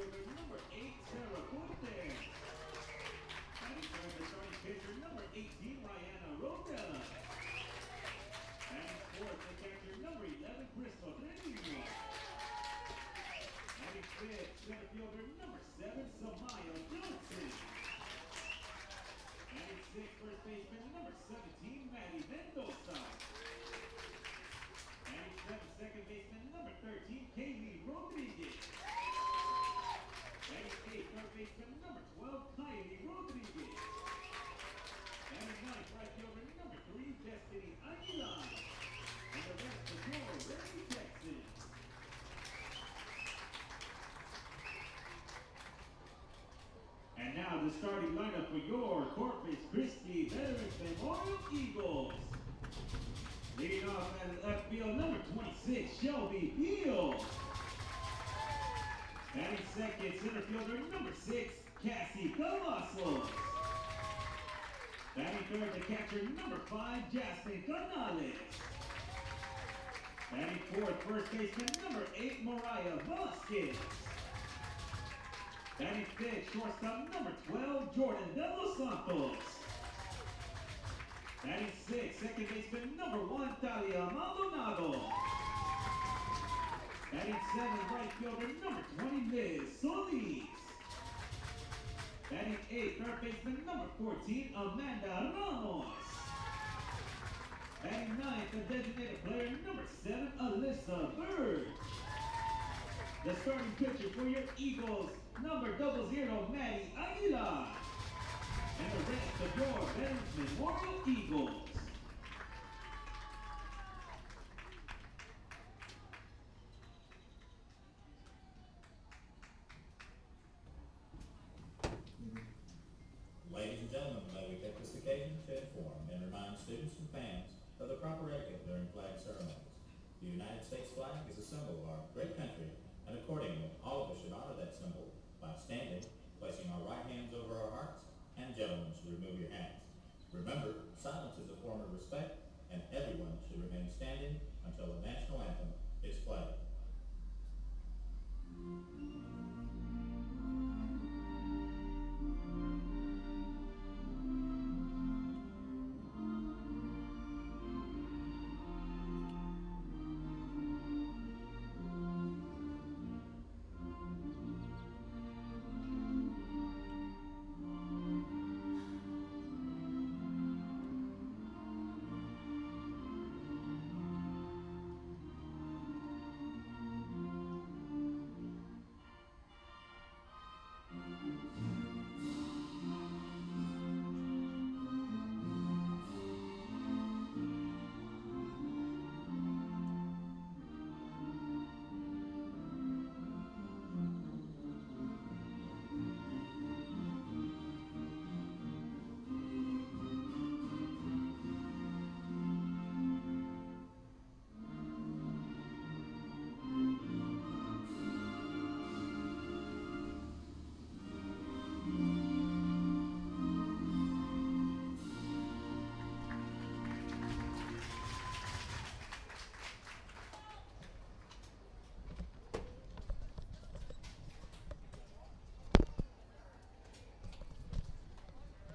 fielder number 8, Sarah Cortez. Batting third, the starting pitcher number 18, Rihanna Rodella. Batting fourth, the catcher number 11, Crystal Trevino. Batting fifth, center fielder number 7, Samaya Johnson. Batting sixth, first baseman number 17, Maddie Mendoza. Batting seventh, second baseman number 13, Kaylee Rodriguez. Batting eighth, third baseman number 12, Kylie Rodriguez. Batting ninth, right fielder number 3, Destiny Aguilar. And the rest of your Ready Texans. And now the starting lineup for your Corpus Christi Veterans Memorial Eagles. Leading off at left field, number 26, Shelby Fields. Batting second, center fielder number 6, Cassie Cavazos. Batting third, the catcher number 5, Jasmine Canales. Batting fourth, first baseman number 8, Mariah Vasquez. Batting fifth, shortstop number 12, Jordan De Los Santos. Batting sixth, second baseman number 1, Talia Maldonado. Batting seventh, right fielder number 20, Liz Solis. Batting eighth, third baseman number 14, Amanda Ramos. Batting ninth, the designated player number 7, Alyssa Birch. The starting pitcher for your Eagles, number 00, Maddie Aguilar. And the rest of your Veterans Memorial Eagles. Ladies and gentlemen, may we take this occasion to inform and remind students and fans of the proper etiquette during flag ceremonies. The United States flag is a symbol of our great country, and accordingly, all of us should honor that symbol by standing, placing our right hands over our hearts, and gentlemen should remove your hats. Remember, silence is a form of respect, and everyone should remain standing until the national anthem is played.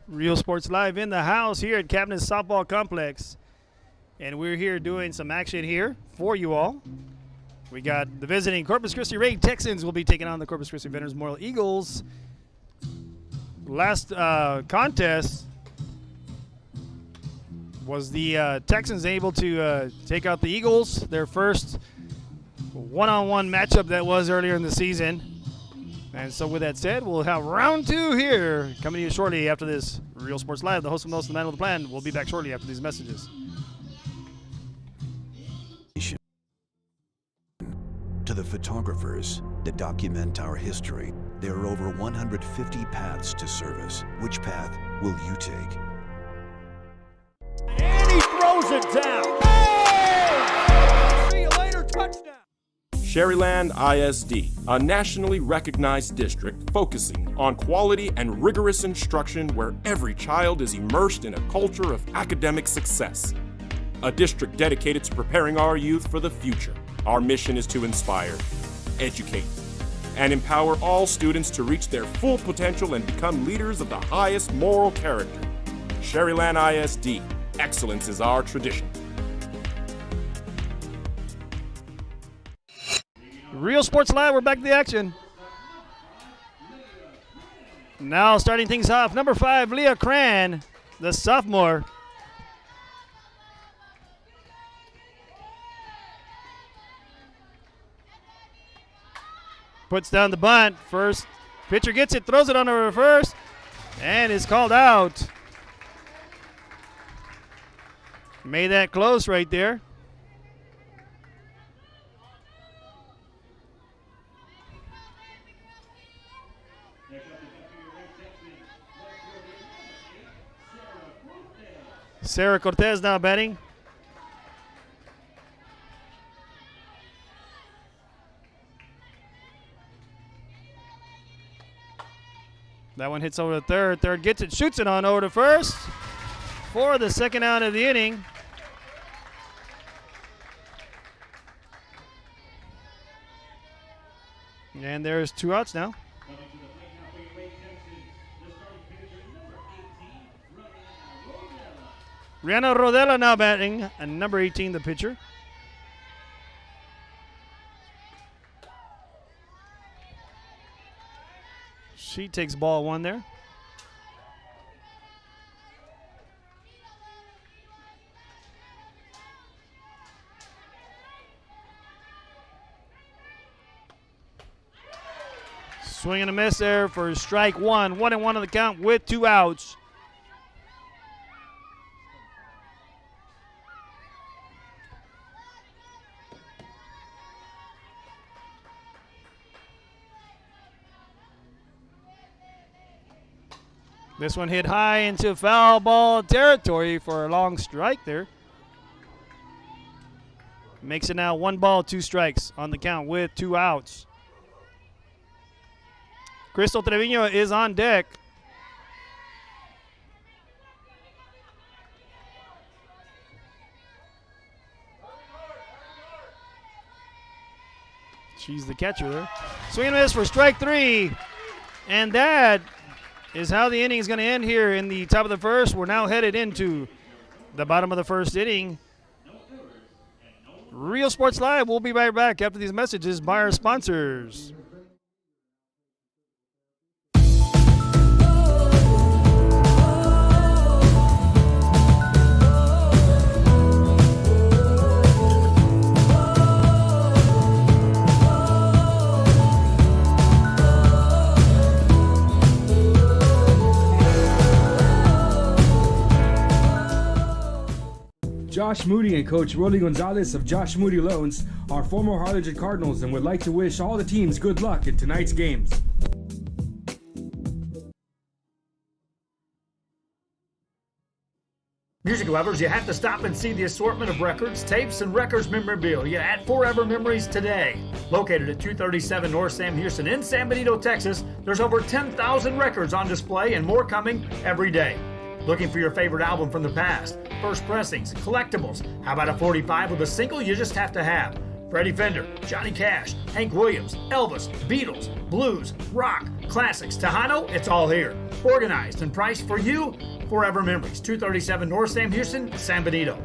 Real Sports Live in the house here at Cabinet Softball Complex. And we're here doing some action here for you all. We got the visiting Corpus Christi Ray Texans will be taking on the Corpus Christi Veterans Memorial Eagles. Last contest was the Texans able to take out the Eagles, their first one-on-one matchup that was earlier in the season. And so with that said, we'll have round 2 here coming to you shortly after this. Real Sports Live, the host of most of the man with the plan. We'll be back shortly after these messages. To the photographers that document our history, there are over 150 paths to service. Which path will you take? And he throws it down. Hey! See you later, touchdown. Sherryland ISD, a nationally recognized district focusing on quality and rigorous instruction where every child is immersed in a culture of academic success. A district dedicated to preparing our youth for the future. Our mission is to inspire, educate, and empower all students to reach their full potential and become leaders of the highest moral character. Sherryland ISD, excellence is our tradition. Real Sports Live, we're back to the action. Now starting things off, number 5, Leah Cran, the sophomore. Puts down the bunt. First pitcher gets it, throws it on the reverse, and is called out. Made that close right there. Sarah Cortez now batting. That one hits over to third. Third gets it, shoots it on over to first for the second out of the inning. And there's 2 outs now. Rihanna Rodella now batting, and number 18, the pitcher. She takes ball 1 there. Swing and a miss there for strike 1. 1-1 on the count with 2 outs. This one hit high into foul ball territory for a long strike there. Makes it now 1 ball, 2 strikes on the count with 2 outs. Crystal Trevino is on deck. She's the catcher there. Swing and miss for strike 3. And that is how the inning is going to end here in the top of the first. We're now headed into the bottom of the first inning. Real Sports Live, we'll be right back after these messages by our sponsors. Josh Moody and Coach Rolly Gonzalez of Josh Moody Loans are former Harlingen Cardinals and would like to wish all the teams good luck in tonight's games. Music lovers, you have to stop and see the assortment of records, tapes, and records memorabilia at Forever Memories today. Located at 237 North Sam Houston in San Benito, Texas, there's over 10,000 records on display and more coming every day. Looking for your favorite album from the past, first pressings, collectibles? How about a 45 with a single you just have to have? Freddie Fender, Johnny Cash, Hank Williams, Elvis, Beatles, blues, rock, classics, Tejano, it's all here. Organized and priced for you. Forever Memories, 237 North Sam Houston, San Benito.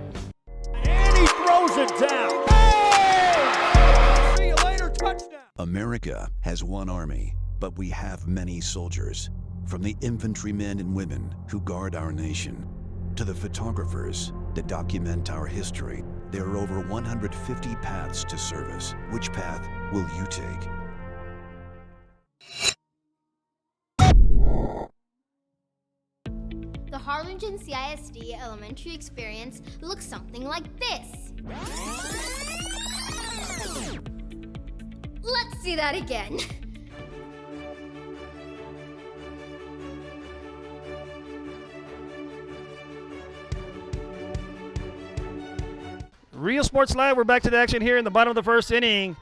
And he throws it down. Hey! See you later, touchdown. America has one army, but we have many soldiers. From the infantrymen and women who guard our nation, to the photographers that document our history, there are over 150 paths to service. Which path will you take? The Harlingen CISD elementary experience looks something like this. Let's see that again. Real Sports Live, we're back to the action here in the bottom of the first inning.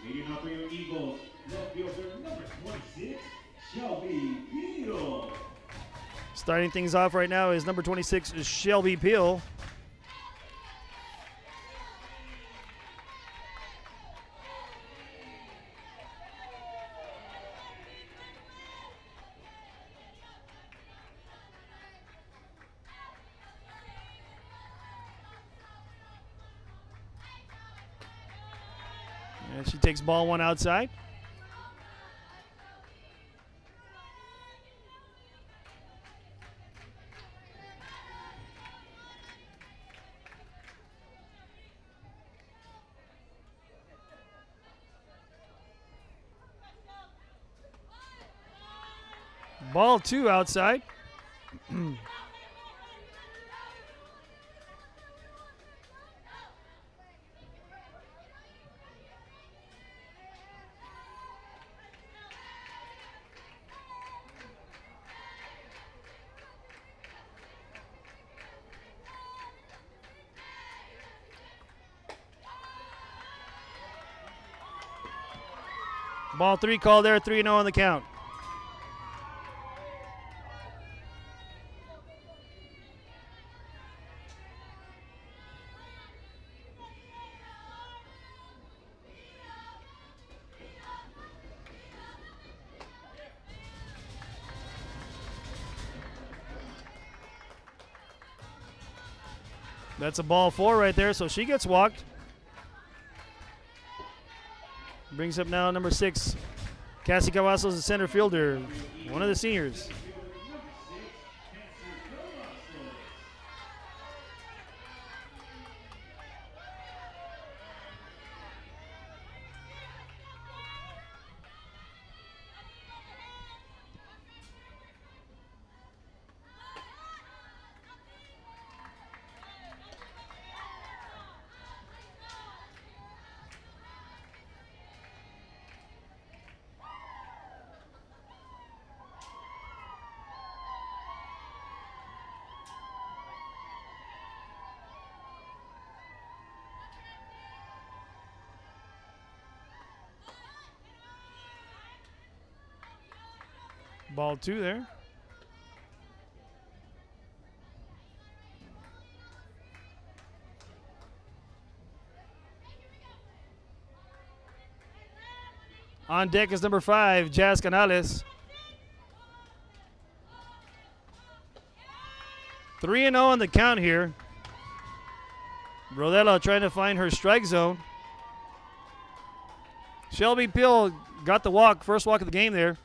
Leading off for your Eagles, left fielder number 26, Shelby Peel. Starting things off right now is number 26, Shelby Peel. And she takes ball 1 outside. Ball 2 outside. Ball 3 called there, 3-0 on the count. That's a ball 4 right there, so she gets walked. Brings up now number 6, Cassie Cavazos, the center fielder, one of the seniors. Ball 2 there. On deck is number 5, Jazz Canales. 3-0 on the count here. Rodella trying to find her strike zone. Shelby Peel got the walk, first walk of the game there.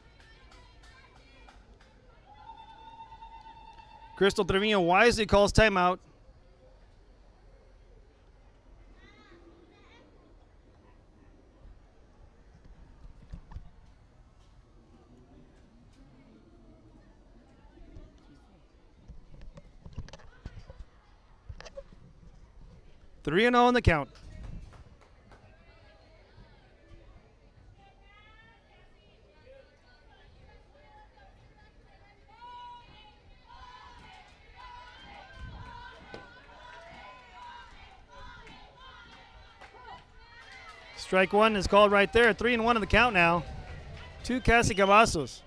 Crystal Trevino wisely calls timeout. Three and 0 on the count. Strike 1 is called right there. 3-1 on the count now. To Cassie Cavazos.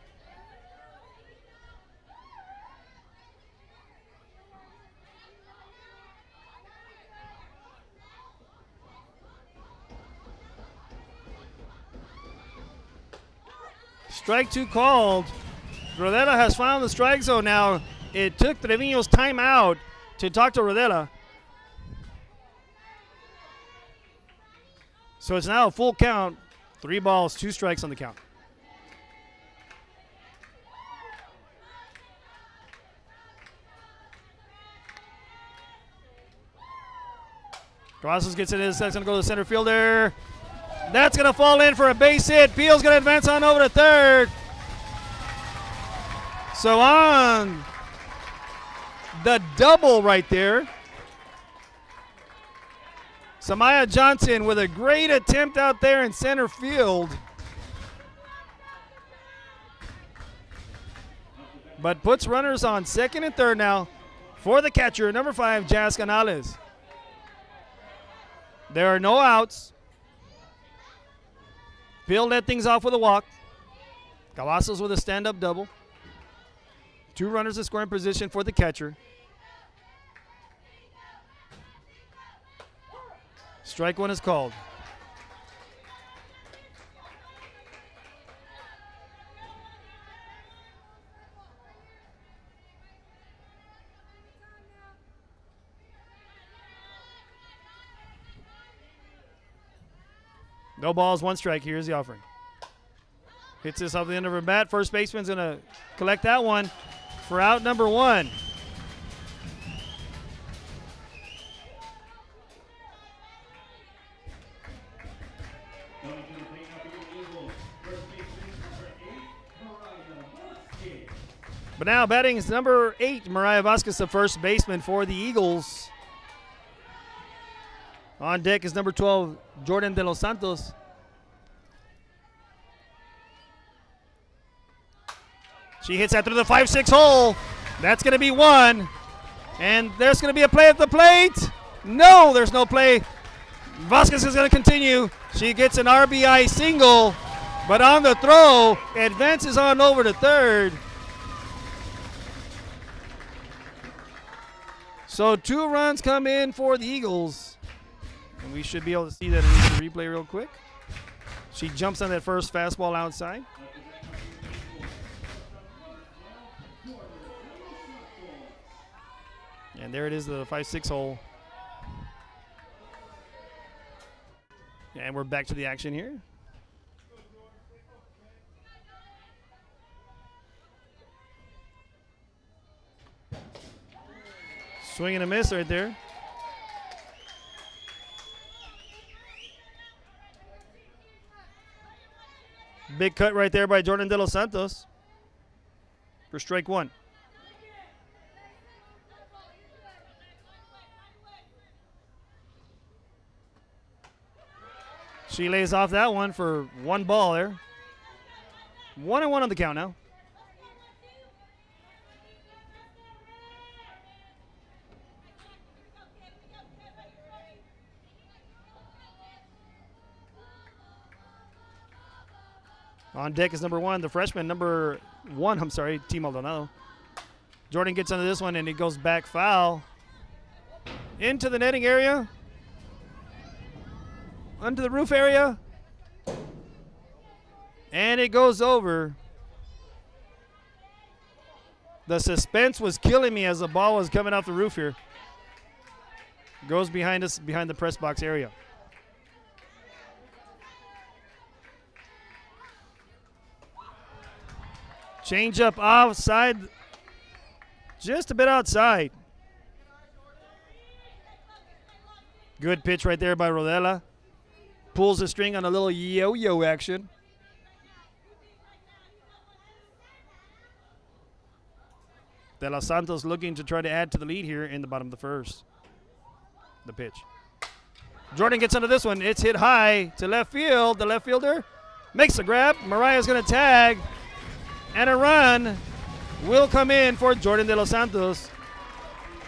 Strike 2 called. Rodella has found the strike zone now. It took Trevino's timeout to talk to Rodella. So it's now a full count. 3 balls, 2 strikes on the count. Cavazos gets it in. That's going to go to the center fielder. That's going to fall in for a base hit. Peel's going to advance on over to third. So on the double right there. Samaya Johnson with a great attempt out there in center field. But puts runners on second and third now for the catcher, number 5, Jazz Canales. There are no outs. Peel led things off with a walk. Cavazos with a stand-up double. 2 runners in scoring position for the catcher. Strike 1 is called. No balls, 1 strike. Here's the offering. Hits this off the end of her bat. First baseman's going to collect that one for out number 1. But now batting is number 8, Mariah Vasquez, the first baseman for the Eagles. On deck is number 12, Jordan De Los Santos. She hits that through the 5-6 hole. That's going to be 1. And there's going to be a play at the plate. No, there's no play. Vasquez is going to continue. She gets an RBI single, but on the throw, advances on over to third. So 2 runs come in for the Eagles. And we should be able to see that in the replay real quick. She jumps on that first fastball outside. And there it is, the 5-6 hole. And we're back to the action here. Swing and a miss right there. Big cut right there by Jordan De Los Santos for strike 1. She lays off that one for 1 ball there. 1-1 on the count now. On deck is number 1, the freshman, number 1, T. Maldonado. Jordan gets into this one, and it goes back foul. Into the netting area. Under the roof area. And it goes over. The suspense was killing me as the ball was coming off the roof here. Goes behind us, behind the press box area. Change up outside, just a bit outside. Good pitch right there by Rodella. Pulls the string on a little yo-yo action. De Los Santos looking to try to add to the lead here in the bottom of the first. The pitch. Jordan gets under this one. It's hit high to left field. The left fielder makes the grab. Mariah's going to tag. And a run will come in for Jordan De Los Santos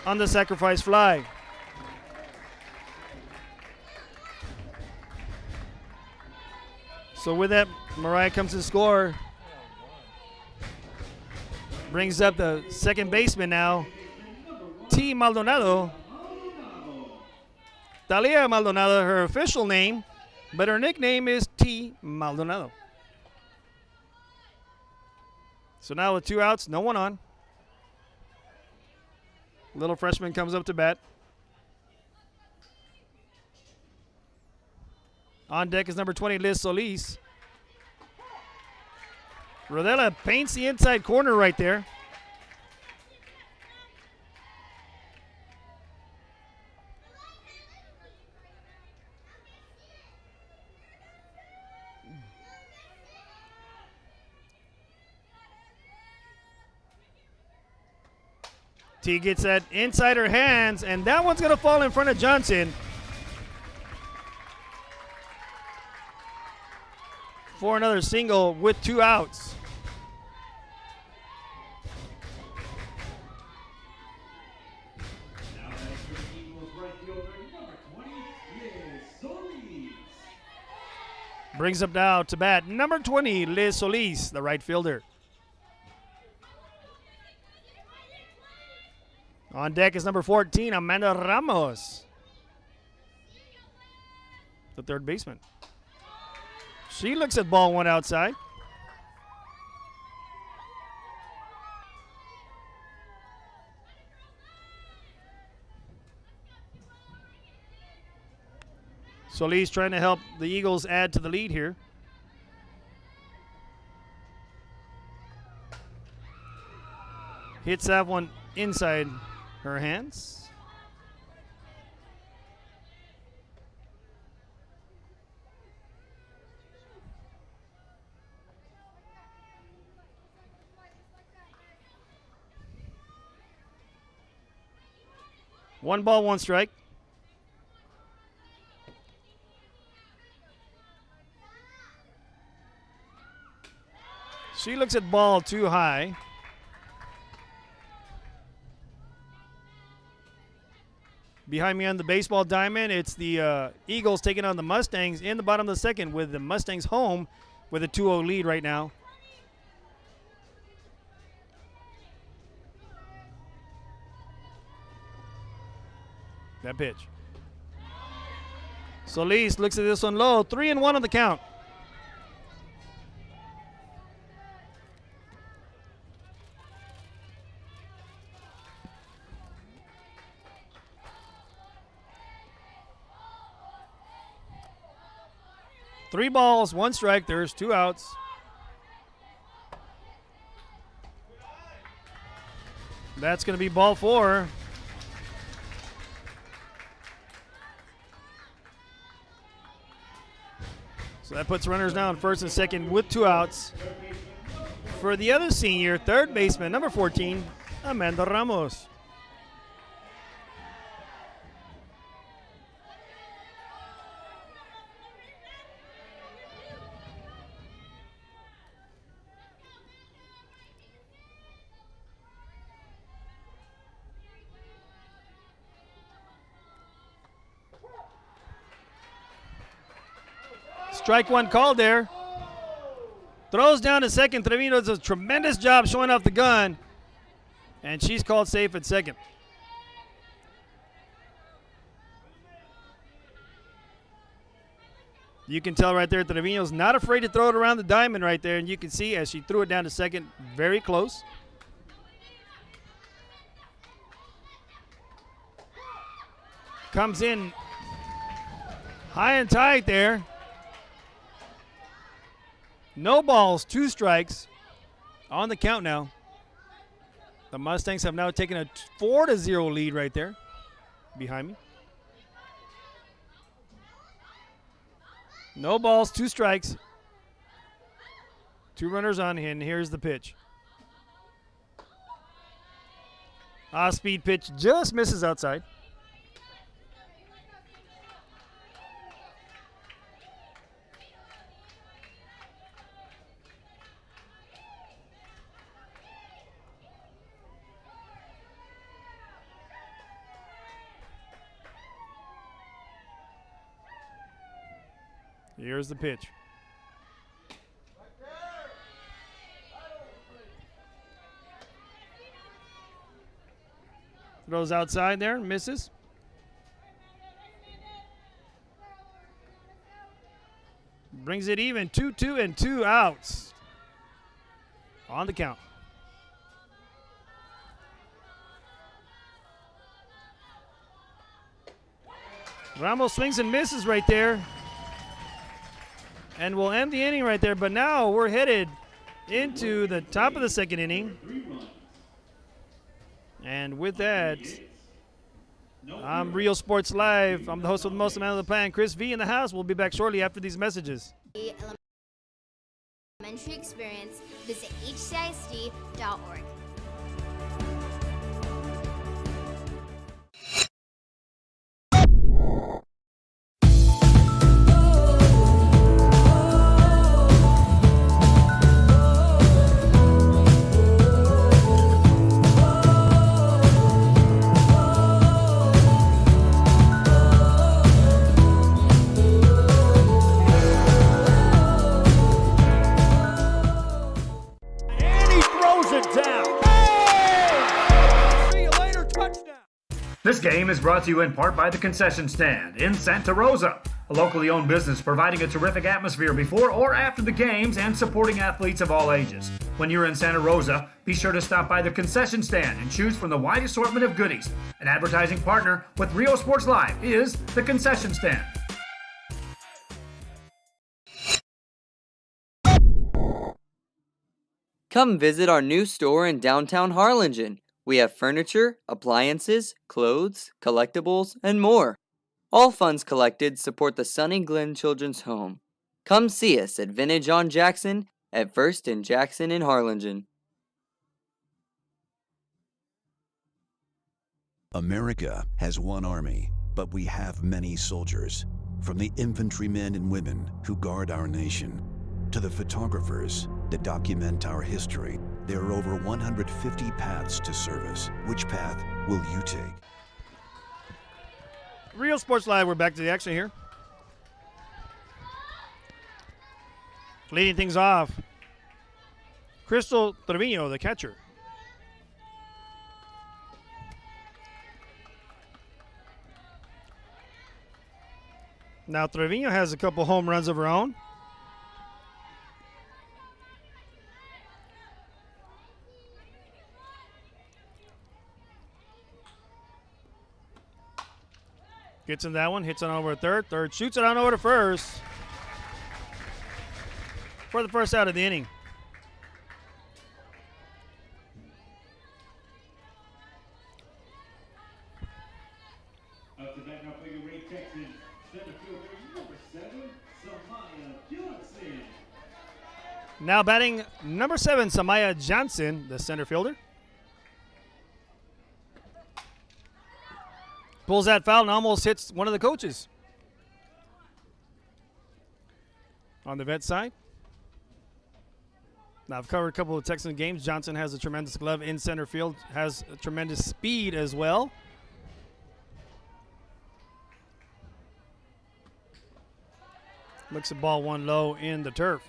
on the sacrifice fly. So with that, Mariah comes to score. Brings up the second baseman now, T. Maldonado. Talia Maldonado, her official name, but her nickname is T. Maldonado. So now with 2 outs, no one on. Little freshman comes up to bat. On deck is number 20, Liz Solis. Rodella paints the inside corner right there. T gets that inside her hands, and that one's going to fall in front of Johnson. For another single with 2 outs. Now that's your Eagles right fielder, number 20, Liz Solis. Brings up now to bat number 20, Liz Solis, the right fielder. On deck is number 14, Amanda Ramos, the third baseman. She looks at ball 1 outside. Solis trying to help the Eagles add to the lead here. Hits that one inside her hands. One ball, one strike. She looks at ball too high. Behind me on the baseball diamond, it's the Eagles taking on the Mustangs in the bottom of the second, with the Mustangs home with a 2-0 lead right now. That pitch. Solis looks at this one low. 3-1 on the count. Three balls, one strike. There's 2 outs. That's going to be ball 4. So that puts runners now on first and second with 2 outs. For the other senior, third baseman, number 14, Amanda Ramos. Strike one called there. Throws down to second. Trevino does a tremendous job showing off the gun. And she's called safe at second. You can tell right there Trevino's not afraid to throw it around the diamond right there. And you can see as she threw it down to second, very close. Comes in high and tight there. No balls, 2 strikes on the count now. The Mustangs have now taken a 4-0 lead right there behind me. No balls, 2 strikes. 2 runners on, and here's the pitch. Off-speed pitch just misses outside. Here's the pitch. Throws outside there, misses. Brings it even, 2-2 and 2 outs on the count. Ramos swings and misses right there. And we'll end the inning right there, but now we're headed into the top of the second inning. And with that, I'm Real Sports Live. I'm the host with the most amount of the plan, Chris V in the house. We'll be back shortly after these messages. Elementary experience, visit hcisd.org. This game is brought to you in part by the Concession Stand in Santa Rosa, a locally owned business providing a terrific atmosphere before or after the games and supporting athletes of all ages. When you're in Santa Rosa, be sure to stop by the Concession Stand and choose from the wide assortment of goodies. An advertising partner with Rio Sports Live is the Concession Stand. Come visit our new store in downtown Harlingen. We have furniture, appliances, clothes, collectibles, and more. All funds collected support the Sunny Glen Children's Home. Come see us at Vintage on Jackson at First and Jackson in Harlingen. America has one army, but we have many soldiers. From the infantrymen and women who guard our nation, to the photographers that document our history, there are over 150 paths to service. Which path will you take? Real Sports Live, we're back to the action here. Leading things off, Crystal Trevino, the catcher. Now Trevino has a couple home runs of her own. Gets in that one, hits it on over to third. Third shoots it on over to first for the first out of the inning. Up to bat now for your Ray Texans. Center fielder number 7, Samaya Johnson. Now batting number 7, Samaya Johnson, the center fielder. Pulls that foul and almost hits one of the coaches. On the vet side. Now, I've covered a couple of Texan games. Johnson has a tremendous glove in center field, has a tremendous speed as well. Looks at ball one low in the turf.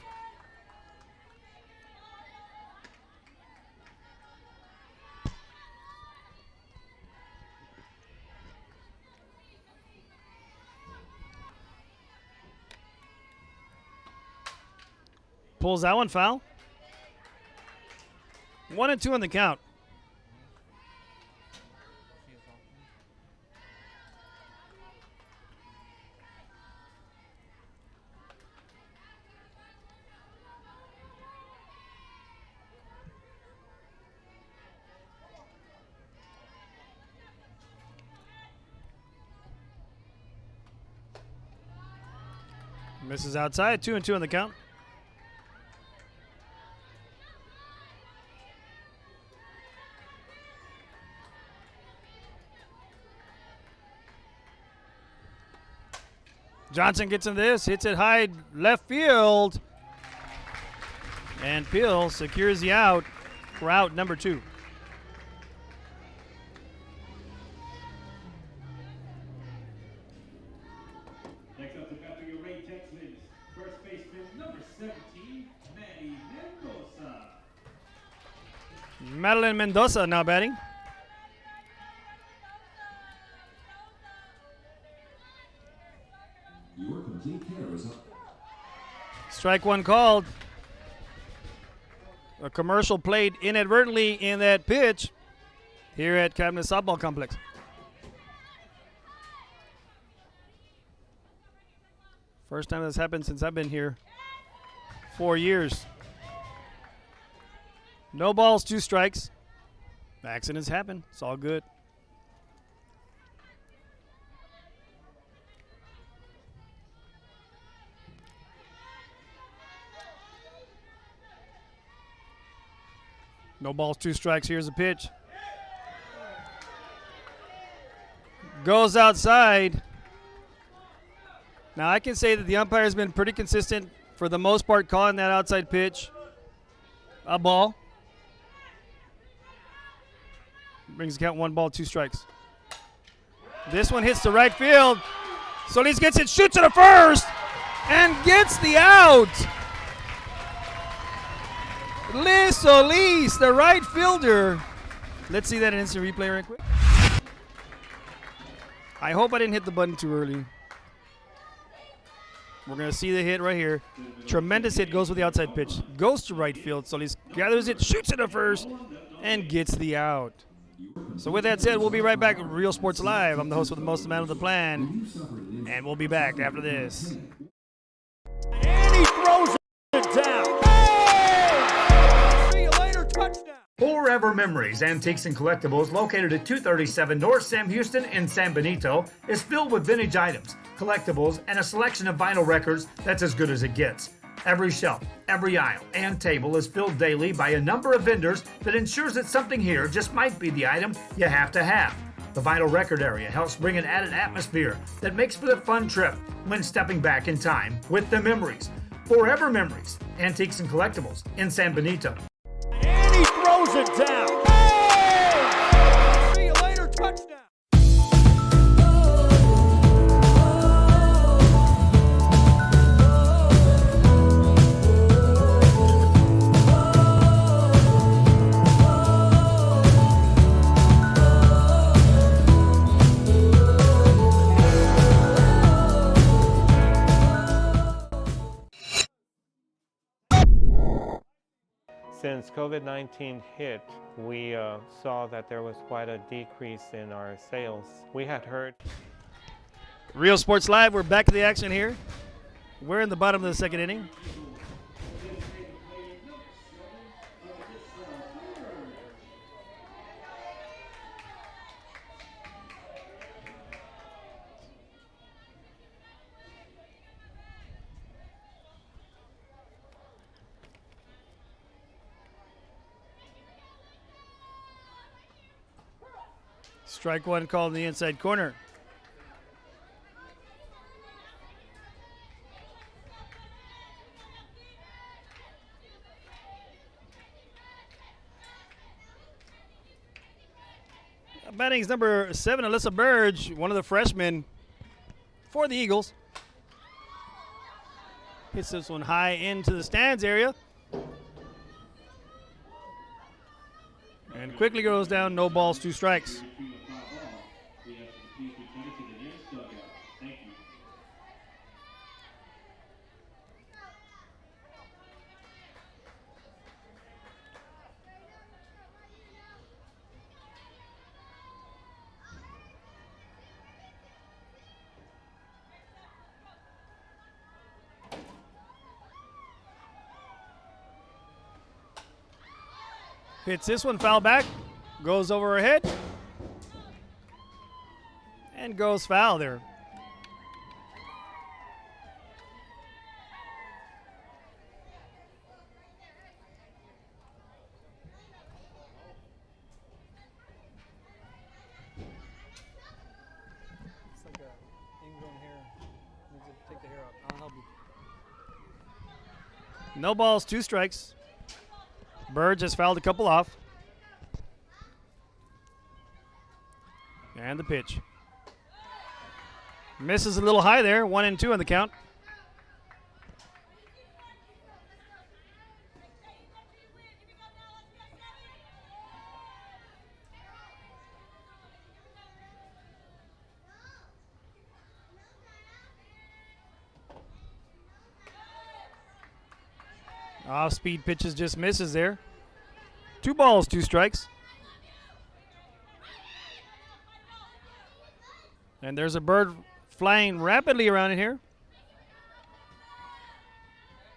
Pulls that one foul. 1-2 on the count. Misses outside. 2-2 on the count. Johnson gets in this, hits it high left field. And Peel secures the out for out number 2. Next up to bat for your Ray Texans. First baseman number 17, Maddie Mendoza. Madeline Mendoza now batting. Your complete care is up. Strike one called. A commercial played inadvertently in that pitch here at Cabinet Softball Complex. First time that's happened since I've been here. 4 years. No balls, 2 strikes. Accidents happen. It's all good. No balls, 2 strikes. Here's a pitch. Goes outside. Now I can say that the umpire has been pretty consistent for the most part calling that outside pitch a ball. Brings the count 1 ball, 2 strikes. This one hits the right field. Solis gets it, shoots it to first, and gets the out. Liz Solis, the right fielder. Let's see that in instant replay right quick. I hope I didn't hit the button too early. We're going to see the hit right here. Tremendous hit, goes with the outside pitch. Goes to right field. Solis gathers it, shoots it to first, and gets the out. So with that said, we'll be right back with Real Sports Live. I'm the host with the most, man of the plan. And we'll be back after this. And he throws it down. See you Forever Memories, Antiques and Collectibles, located at 237 North Sam Houston in San Benito, is filled with vintage items, collectibles, and a selection of vinyl records that's as good as it gets. Every shelf, every aisle, and table is filled daily by a number of vendors that ensures that something here just might be the item you have to have. The vinyl record area helps bring an added atmosphere that makes for a fun trip when stepping back in time with the memories. Forever Memories, Antiques and Collectibles in San Benito. And he throws it down. Hey! See you later, touchdown. Since COVID-19 hit, we saw that there was quite a decrease in our sales. We had heard. Real Sports Live, we're back to the action here. We're in the bottom of the second inning. Strike one called in the inside corner. Batting is number 7, Alyssa Burge, one of the freshmen for the Eagles. Hits this one high into the stands area. And quickly goes down, no balls, 2 strikes. Hits this one, foul back, goes over her head, and goes foul there. It's like a ingrown hair. Needs to take the hair out. I'll help you. No balls, 2 strikes. Bird just fouled a couple off. And the pitch. Misses a little high there, 1-2 on the count. Off-speed pitches, just misses there. 2 balls, 2 strikes. And there's a bird flying rapidly around in here.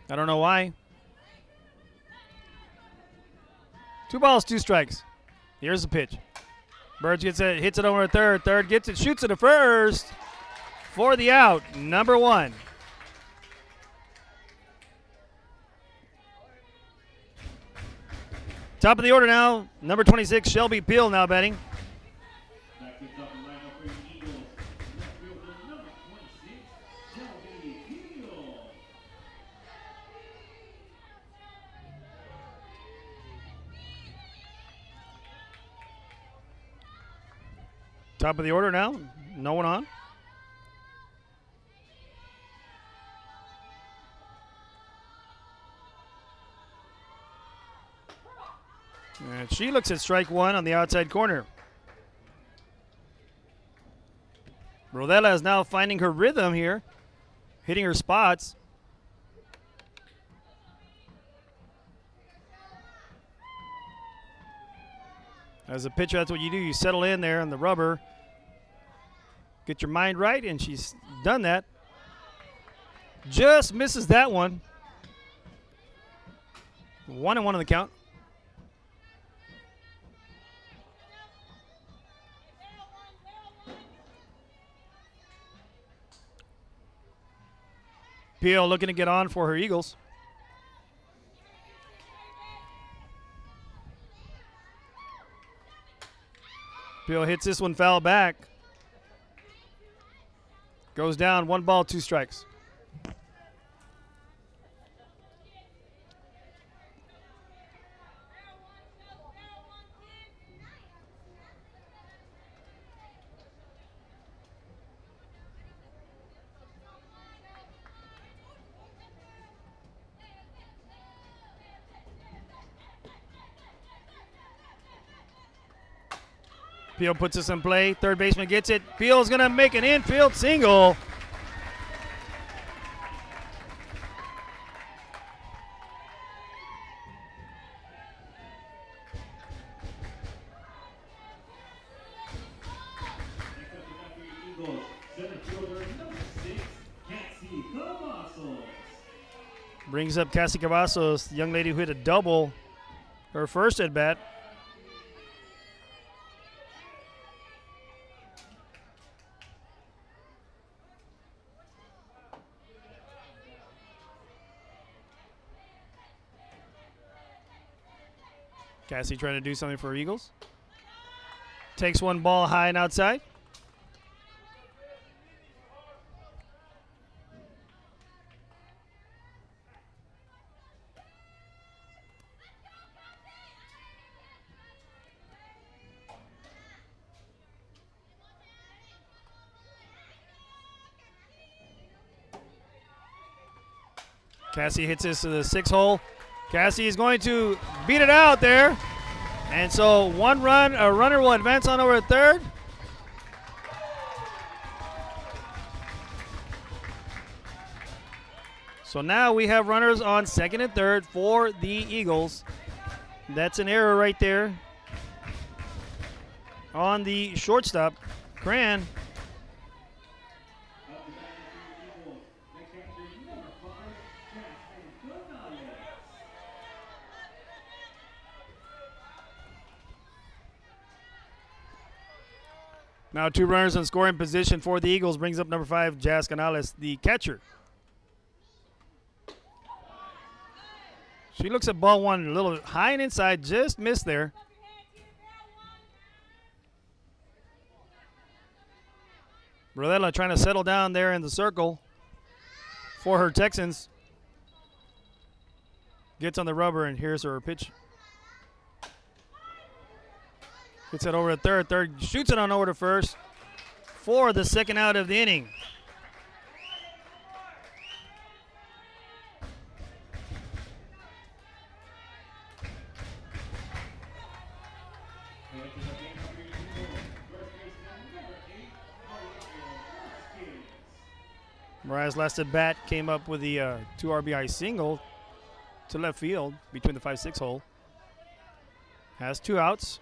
I don't know why. 2 balls, 2 strikes. Here's the pitch. Bird gets it, hits it over to third. Third gets it, shoots it to first for the out, number 1. Top of the order now, number 26, Shelby Peel now batting. Back to top of the lineup for the Eagles. Left fielder number 26, Shelby Peel. Top of the order now, no one on. And she looks at strike 1 on the outside corner. Rodella is now finding her rhythm here, hitting her spots. As a pitcher, that's what you do. You settle in there on the rubber, get your mind right, and she's done that. Just misses that one. 1-1 on the count. Peel looking to get on for her Eagles. Peel hits this one foul back. Goes down, 1 ball, 2 strikes. Peel puts this in play. Third baseman gets it. Peel's going to make an infield single. Brings up Cassie Cavazos, the young lady who hit a double her first at bat. Cassie trying to do something for Eagles. Takes 1 ball high and outside. Cassie hits this to the 6 hole. Cassie is going to beat it out there. And so a runner will advance on over to third. So now we have runners on second and third for the Eagles. That's an error right there on the shortstop, Cran. Now 2 runners in scoring position for the Eagles. Brings up number 5, Jazz Canales, the catcher. She looks at ball 1 a little high and inside, just missed there. Brodella trying to settle down there in the circle for her Texans. Gets on the rubber, and here's her pitch. Gets it over to third. Third shoots it on over to first for the second out of the inning. Mariah's last at bat came up with the 2 RBI single to left field between the 5-6 hole. Has 2 outs.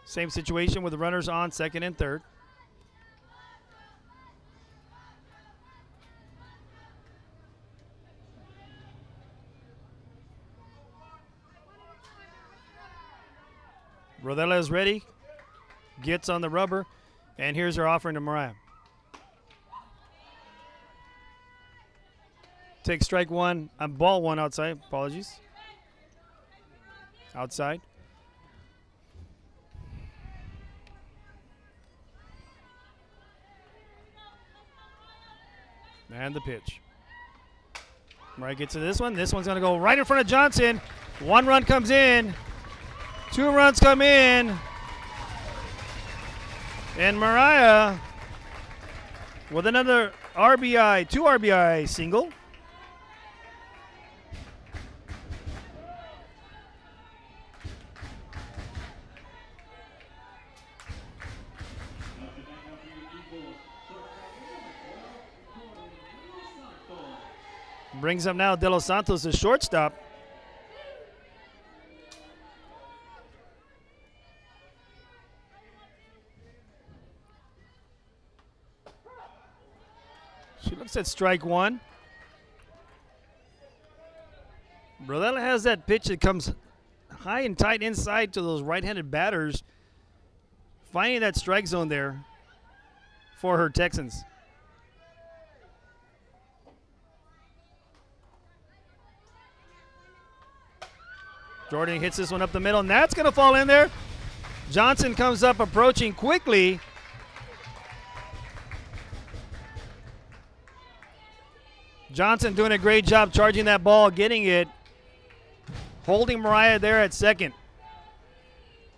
Same situation with the runners on second and third. Rodella is ready, gets on the rubber, and here's her offering to Mariah. Take strike 1, ball 1 outside, apologies. Outside. And the pitch. Mariah gets to this one. This one's going to go right in front of Johnson. 1 run comes in. 2 runs come in. And Mariah with another RBI, 2 RBI single. Brings up now De Los Santos, the shortstop. She looks at strike 1. Brodella has that pitch that comes high and tight inside to those right-handed batters, finding that strike zone there for her Texans. Jordan hits this one up the middle, and that's going to fall in there. Johnson comes up approaching quickly. Johnson doing a great job charging that ball, getting it. Holding Mariah there at second.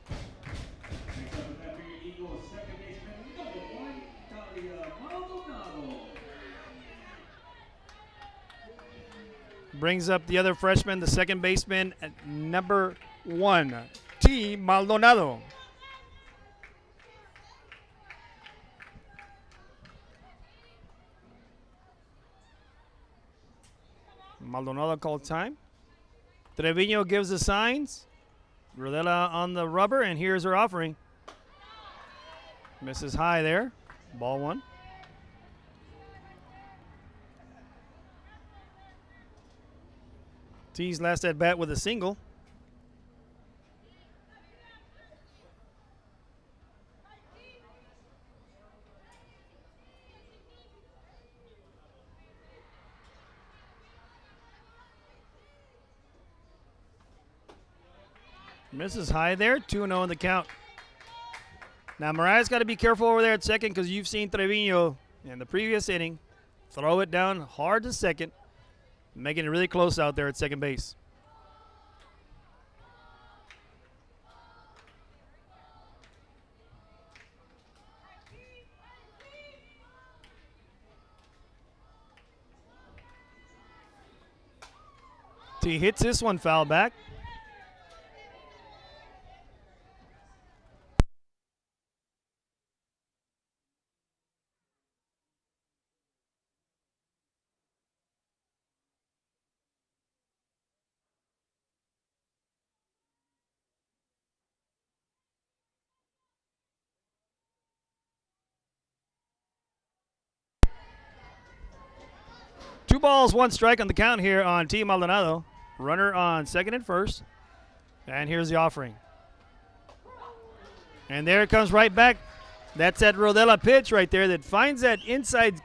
Next up with that for your Eagles, second baseman, number 1, Talia Maldonado. Brings up the other freshman, the second baseman, at number 1, T. Maldonado. Maldonado called time. Trevino gives the signs. Rodella on the rubber, and here's her offering. Misses high there. Ball 1. T's last at bat with a single. Misses high there, 2-0 in the count. Now Mariah's got to be careful over there at second because you've seen Trevino in the previous inning throw it down hard to second, making it really close out there at second base. T hits this one foul back. Two balls, one strike on the count here on T. Maldonado. Runner on second and first. And here's the offering. And there it comes right back. That's that Rodella pitch right there that finds that inside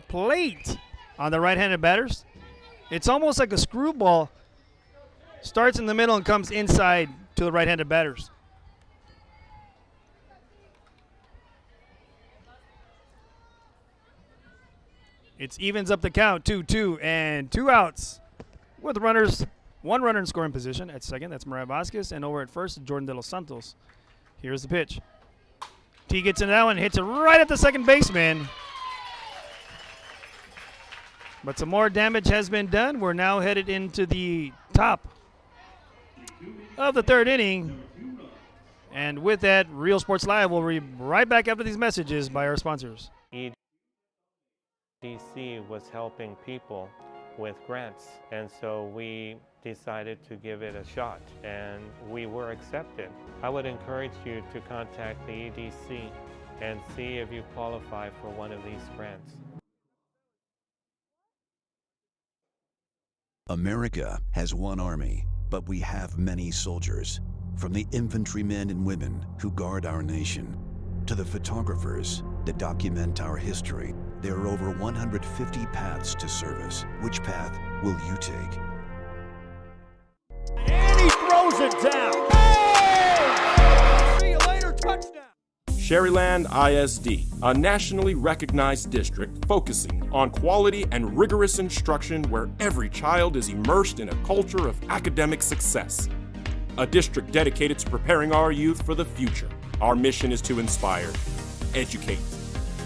plate on the right-handed batters. It's almost like a screwball. Starts in the middle and comes inside to the right-handed batters. It evens up the count, 2-2, and 2 outs with runners, 1 runner in scoring position at second. That's Mariah Vasquez, and over at first, Jordan De Los Santos. Here's the pitch. T gets in that one, hits it right at the second baseman. But some more damage has been done. We're now headed into the top of the third inning. And with that, Real Sports Live will be right back after these messages by our sponsors. EDC was helping people with grants, and so we decided to give it a shot, and we were accepted. I would encourage you to contact the EDC and see if you qualify for one of these grants. America has one army, but we have many soldiers. From the infantrymen and women who guard our nation, to the photographers that document our history, there are over 150 paths to service. Which path will you take? And he throws it down. Hey! See you later, touchdown. Sherryland ISD, a nationally recognized district focusing on quality and rigorous instruction where every child is immersed in a culture of academic success. A district dedicated to preparing our youth for the future. Our mission is to inspire, educate,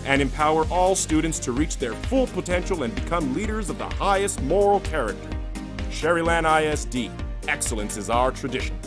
and empower all students to reach their full potential and become leaders of the highest moral character. Sherryland ISD, excellence is our tradition.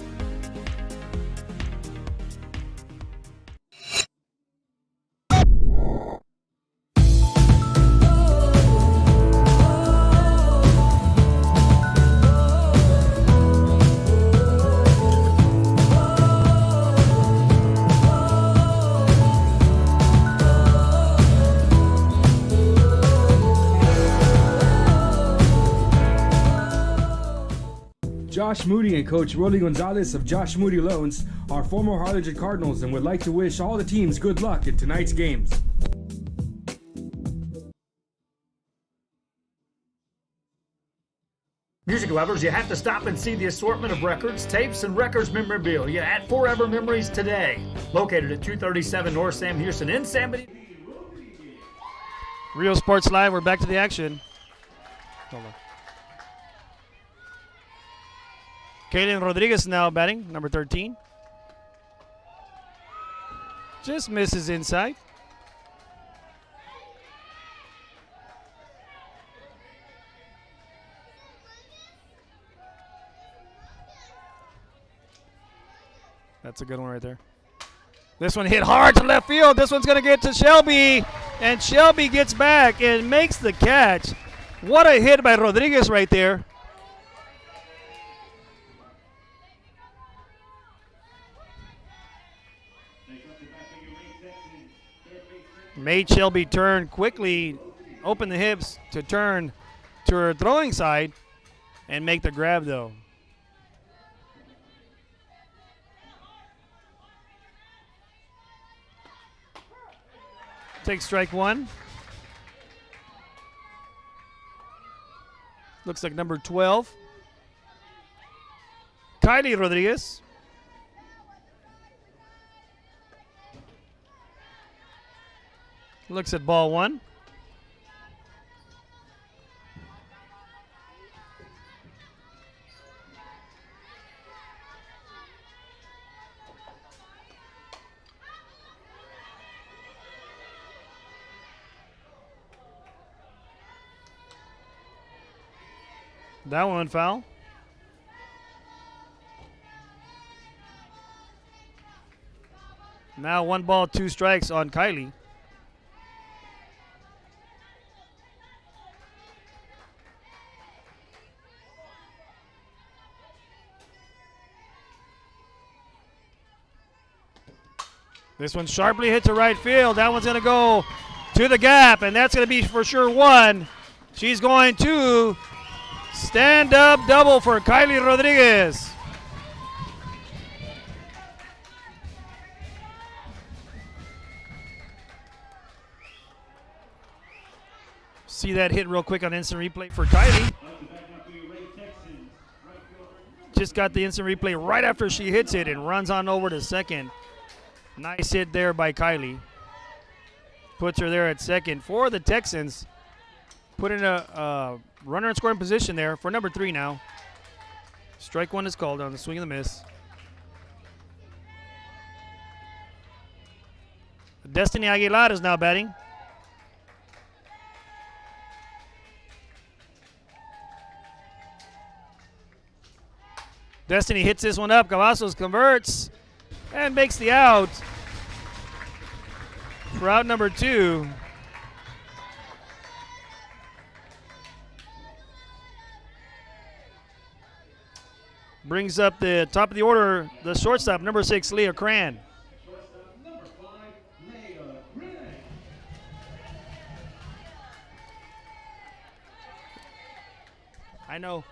Josh Moody and Coach Rolly Gonzalez of Josh Moody Loans are former Harlingen Cardinals and would like to wish all the teams good luck in tonight's games. Music lovers, you have to stop and see the assortment of records, tapes, and records memorabilia at Forever Memories today. Located at 237 North Sam Houston in San Benito. Real Sports Live, we're back to the action. Hold on. Kaylin Rodriguez now batting, number 13. Just misses inside. That's a good one right there. This one hit hard to left field. This one's going to get to Shelby. And Shelby gets back and makes the catch. What a hit by Rodriguez right there. Made Shelby turn quickly, open the hips to turn to her throwing side and make the grab though. Take strike one. Looks like number 12. Kylie Rodriguez. Looks at ball one. That one foul. Now 1 ball, 2 strikes on Kylie. This one sharply hit to right field. That one's going to go to the gap, and that's going to be for sure one. She's going to stand up double for Kylie Rodriguez. See that hit real quick on instant replay for Kylie. Just got the instant replay right after she hits it and runs on over to second. Nice hit there by Kylie. Puts her there at second for the Texans. Put in a runner in scoring position there for number 3 now. Strike one is called on the swing and the miss. Destiny Aguilar is now batting. Destiny hits this one up. Cavazos converts and makes the out. For out number 2. Brings up the top of the order, the shortstop, number 6, Leah Cran. I know.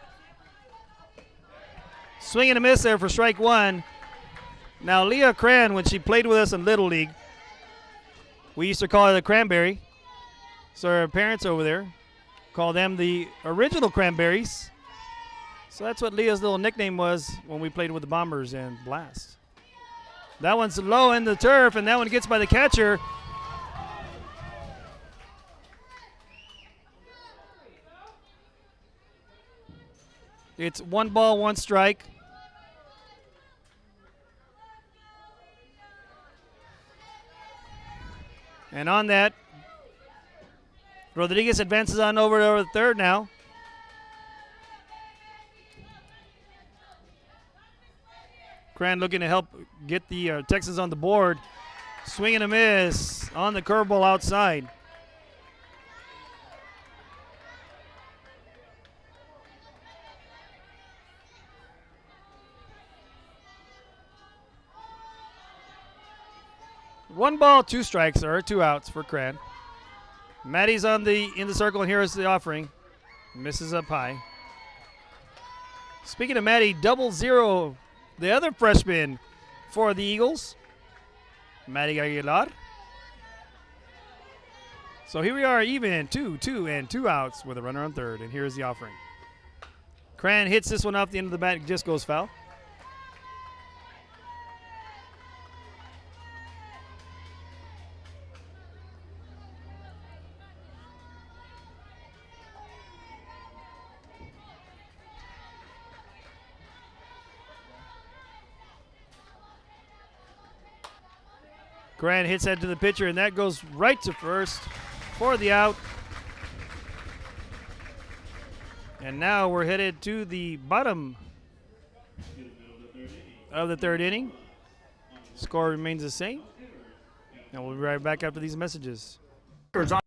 Swing and a miss there for strike one. Now, Leah Cran, when she played with us in Little League, we used to call her the Cranberry. So her parents over there call them the original Cranberries. So that's what Leah's little nickname was when we played with the Bombers and Blast. That one's low in the turf, and that one gets by the catcher. It's 1 ball, 1 strike. And on that, Rodriguez advances on over to the third now. Cran looking to help get the Texans on the board. Swing and a miss on the curveball outside. One ball, 2 strikes, or 2 outs for Cran. Maddie's in the circle, and here is the offering. Misses up high. Speaking of Maddie, 0-0, the other freshman for the Eagles, Maddie Aguilar. So here we are even, 2 and 2 outs with a runner on third, and here's the offering. Cran hits this one off the end of the bat, just goes foul. Grant hits that to the pitcher, and that goes right to first for the out. And now we're headed to the bottom of the third inning. Score remains the same. And we'll be right back after these messages. On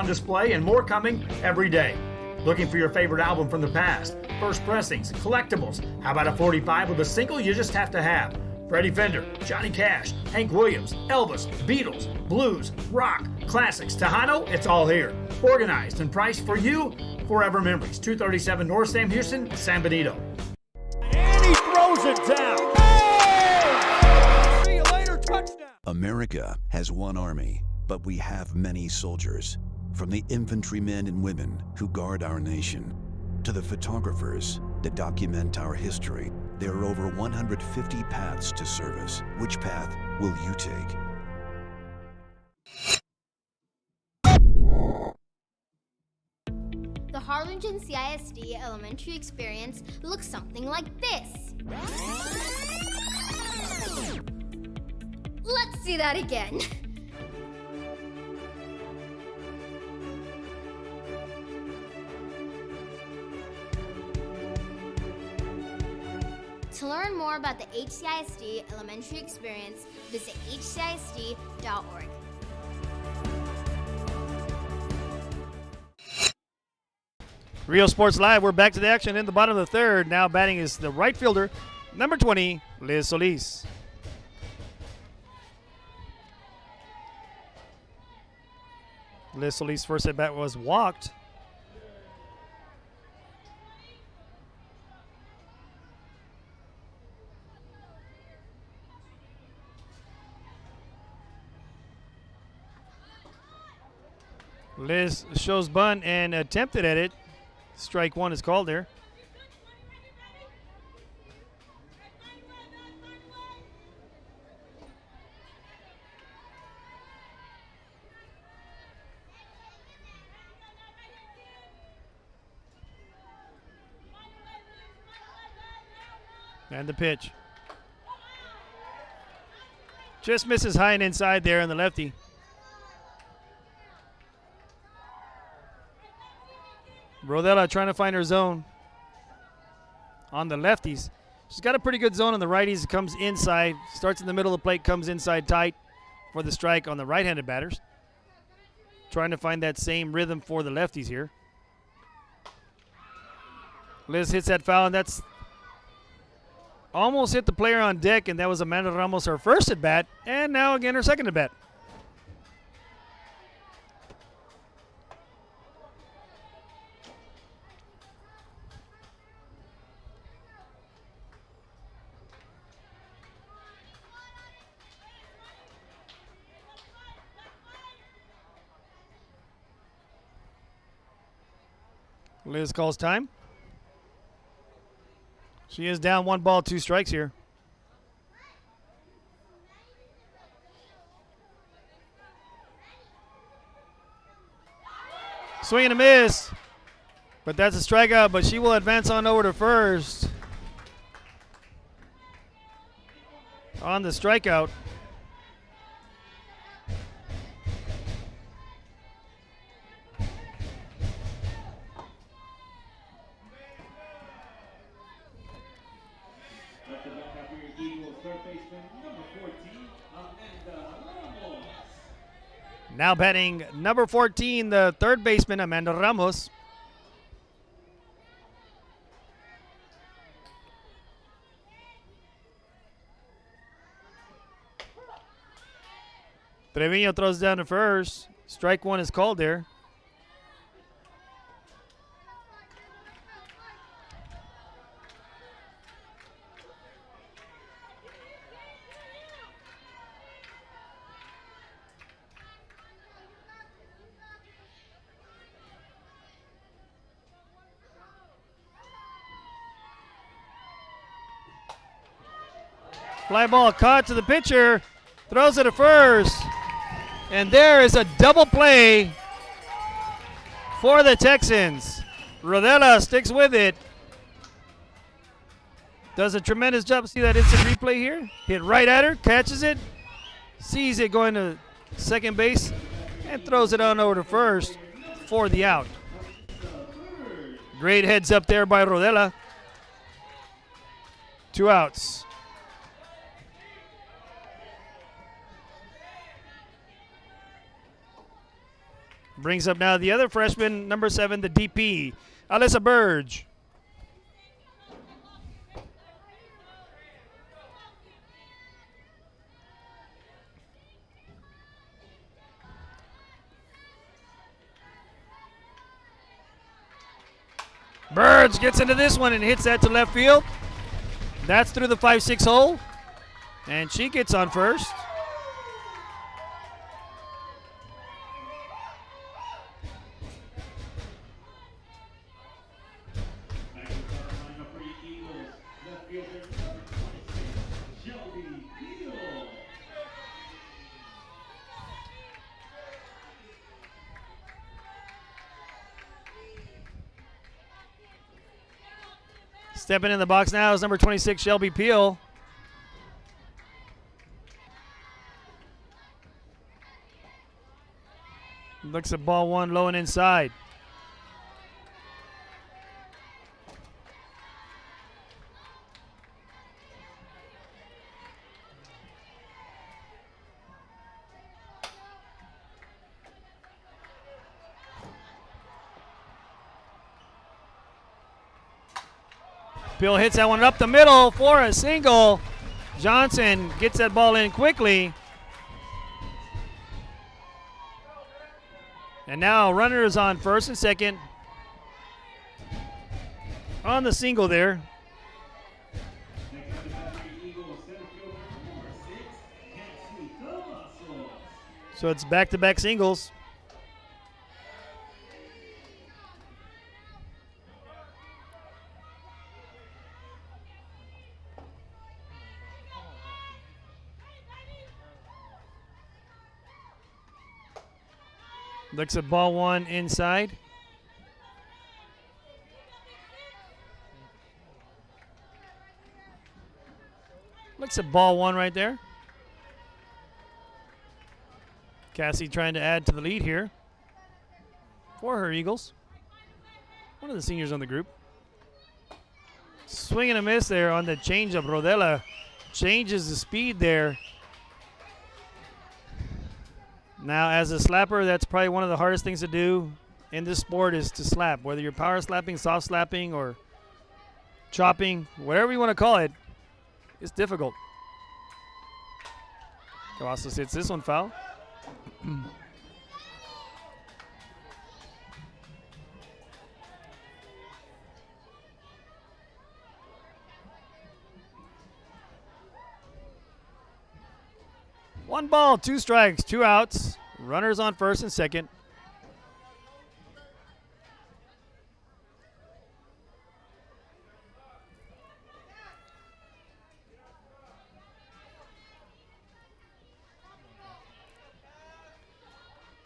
display and more coming every day. Looking for your favorite album from the past? First pressings, collectibles. How about a 45 with a single you just have to have? Freddie Fender, Johnny Cash, Hank Williams, Elvis, Beatles, blues, rock, classics, Tejano, it's all here. Organized and priced for you. Forever Memories, 237 North Sam Houston, San Benito. And he throws it down. Hey! See you later, touchdown. America has one army, but we have many soldiers. From the infantrymen and women who guard our nation, to the photographers that document our history, there are over 150 paths to service. Which path will you take? The Harlingen CISD elementary experience looks something like this. Let's see that again. To learn more about the HCISD elementary experience, visit hcisd.org. Real Sports Live, we're back to the action in the bottom of the third. Now batting is the right fielder, number 20, Liz Solis. Liz Solis' first at bat was walked. Liz shows bunt and attempted at it. Strike one is called there. And the pitch. Just misses high and inside there on the lefty. Rodella trying to find her zone on the lefties. She's got a pretty good zone on the righties. It comes inside, starts in the middle of the plate, comes inside tight for the strike on the right-handed batters. Trying to find that same rhythm for the lefties here. Liz hits that foul, and that's almost hit the player on deck, and that was Amanda Ramos, her first at bat, and now again her second at bat. Liz calls time. She is down 1 ball, 2 strikes here. Swing and a miss. But that's a strikeout, but she will advance on over to first. On the strikeout. Now batting number 14, the third baseman, Amanda Ramos. Trevino throws down to first. Strike one is called there. Fly ball caught to the pitcher. Throws it to first. And there is a double play for the Texans. Rodela sticks with it. Does a tremendous job. See that instant replay here? Hit right at her, catches it, sees it going to second base, and throws it on over to first for the out. Great heads up there by Rodela. 2 outs. Brings up now the other freshman, number 7, the DP, Alyssa Burge. Burge gets into this one and hits that to left field. That's through the 5-6 hole. And she gets on first. Stepping in the box now is number 26, Shelby Peel. Looks at ball 1 low and inside. Bill hits that one up the middle for a single. Johnson gets that ball in quickly. And now runners on first and second. On the single there. So it's back-to-back singles. Looks at ball 1 inside. Looks at ball 1 right there. Cassie trying to add to the lead here for her Eagles. One of the seniors on the group. Swing and a miss there on the changeup. Rodela changes the speed there. Now, as a slapper, that's probably one of the hardest things to do in this sport is to slap. Whether you're power slapping, soft slapping, or chopping, whatever you want to call it, it's difficult. Cavazos hits this one foul. One ball, 2 strikes, 2 outs. Runners on first and second.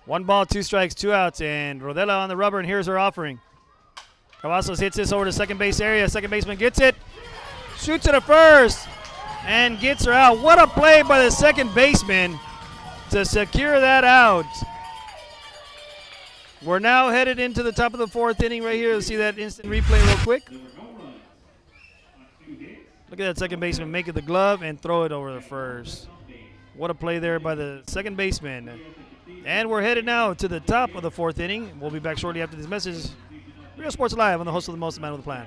One ball, 2 strikes, 2 outs, and Rodela on the rubber, and here's her offering. Cavazos hits this over to second base area. Second baseman gets it, shoots it to first, and gets her out. What a play by the second baseman to secure that out. We're now headed into the top of the 4th inning right here. Let's see that instant replay real quick. Look at that second baseman make it the glove and throw it over the first. What a play there by the second baseman. And we're headed now to the top of the 4th inning. We'll be back shortly after this message. Real Sports Live on the host of the Most, the Man with the Plan.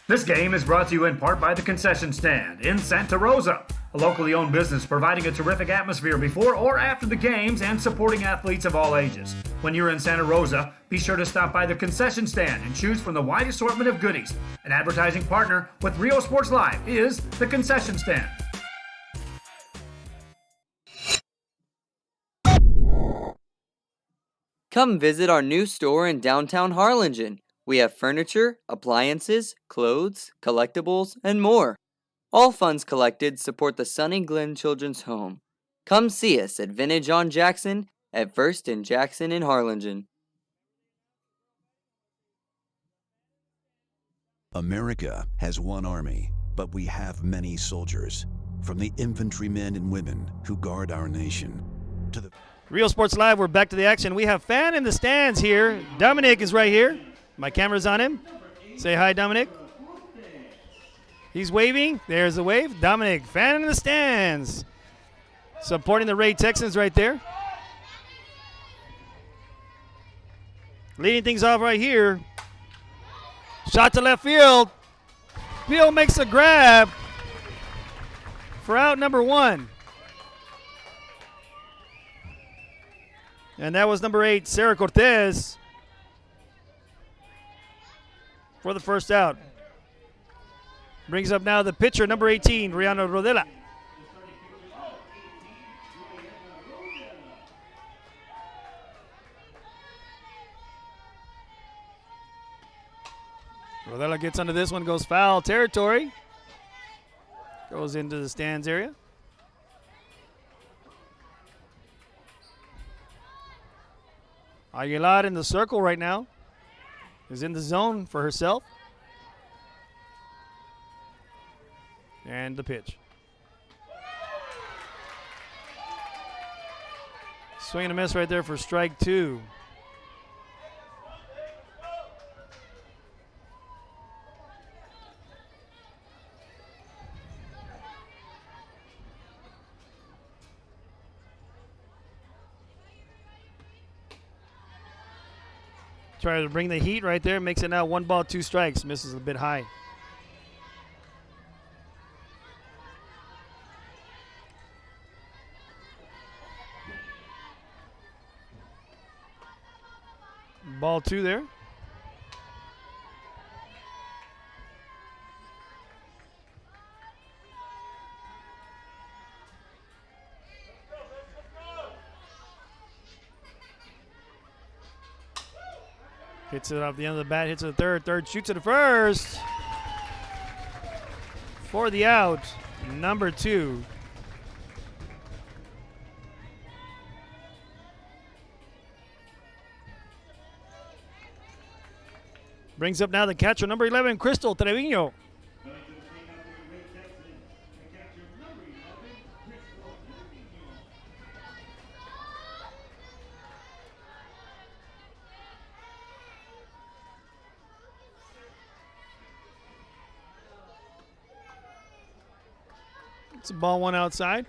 This game is brought to you in part by the concession stand in Santa Rosa. a locally owned business providing a terrific atmosphere before or after the games and supporting athletes of all ages. When you're in Santa Rosa, be sure to stop by the concession stand and choose from the wide assortment of goodies. An advertising partner with Rio Sports Live is the concession stand. Come visit our new store in downtown Harlingen. We have furniture, appliances, clothes, collectibles, and more. All funds collected support the Sunny Glen Children's Home. Come see us at Vintage on Jackson at First and Jackson in Harlingen. America has one army, but we have many soldiers. From the infantrymen and women who guard our nation to the Real Sports Live, we're back to the action. We have fan in the stands here. Dominic is right here. My camera's on him. Say hi, Dominic. He's waving. There's the wave. Dominic, fan in the stands. Supporting the Ray Texans right there. Leading things off right here. Shot to left field. Bill makes a grab for out number 1. And that was number 8, Sarah Cortez, for the first out. Brings up now the pitcher, number 18, Rihanna Rodela. Rodela gets under this one, goes foul territory. Goes into the stands area. Aguilar in the circle right now. Is in the zone for herself. And the pitch. Swing and a miss right there for strike 2. Try to bring the heat right there. Makes it now 1 ball, 2 strikes. Misses a bit high. Ball 2 there. Hits it off the end of the bat, hits it to the third. Third shoots it to first. For the out, number 2. Brings up now the catcher, number 11, Crystal Trevino. It's a ball 1 outside.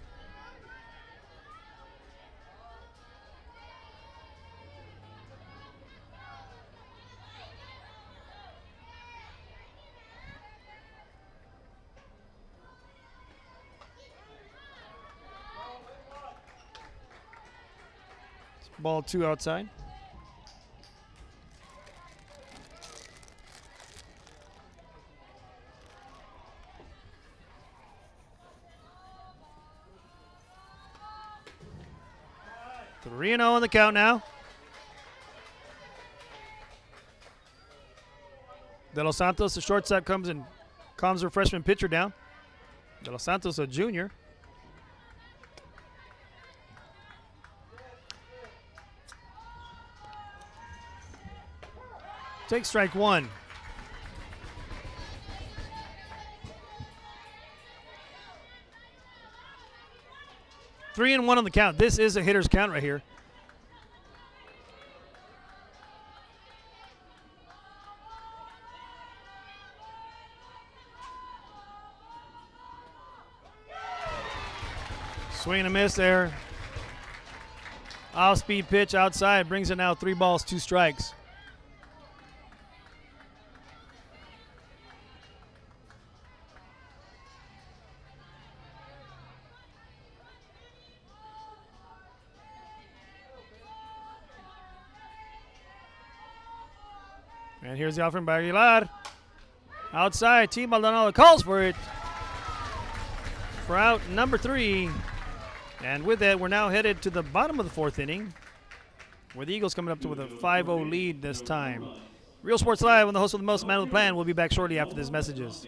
It's ball 2 outside. Three and 0 on the count now. De Los Santos, the shortstop, comes and calms her freshman pitcher down. De Los Santos, a junior. Take strike 1. Three and 1 on the count. This is a hitter's count right here. Swing and a miss there. Off-speed pitch outside. Brings it now 3 balls, 2 strikes. And here's the offering by Aguilar. Outside, Team Maldonado calls for it. For out number 3. And with that, we're now headed to the bottom of the 4th inning, where the Eagles coming up to with a 5-0 lead this time. Real Sports Live on the host of the most man of the plan. We'll be back shortly after these messages.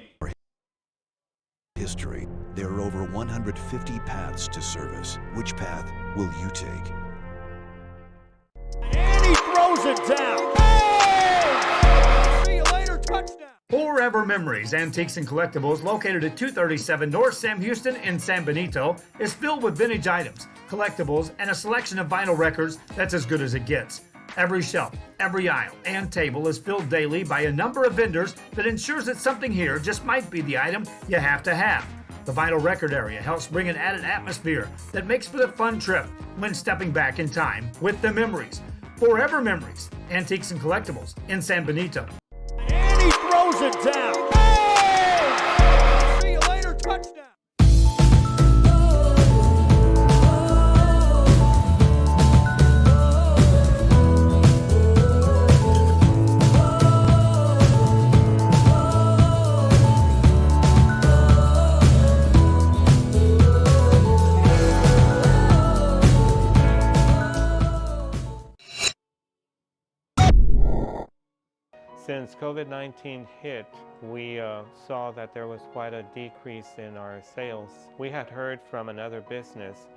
History. There are over 150 paths to service. Which path will you take? And he throws it down. Oh! See you later, touchdown. Forever Memories, Antiques and Collectibles, located at 237 North Sam Houston in San Benito, is filled with vintage items, collectibles, and a selection of vinyl records that's as good as it gets. Every shelf, every aisle, and table is filled daily by a number of vendors that ensures that something here just might be the item you have to have. The vinyl record area helps bring an added atmosphere that makes for the fun trip when stepping back in time with the memories. Forever Memories, Antiques and Collectibles in San Benito. And he throws it down. Oh! See you later, touchdown. Since COVID-19 hit, we saw that there was quite a decrease in our sales. We had heard from another business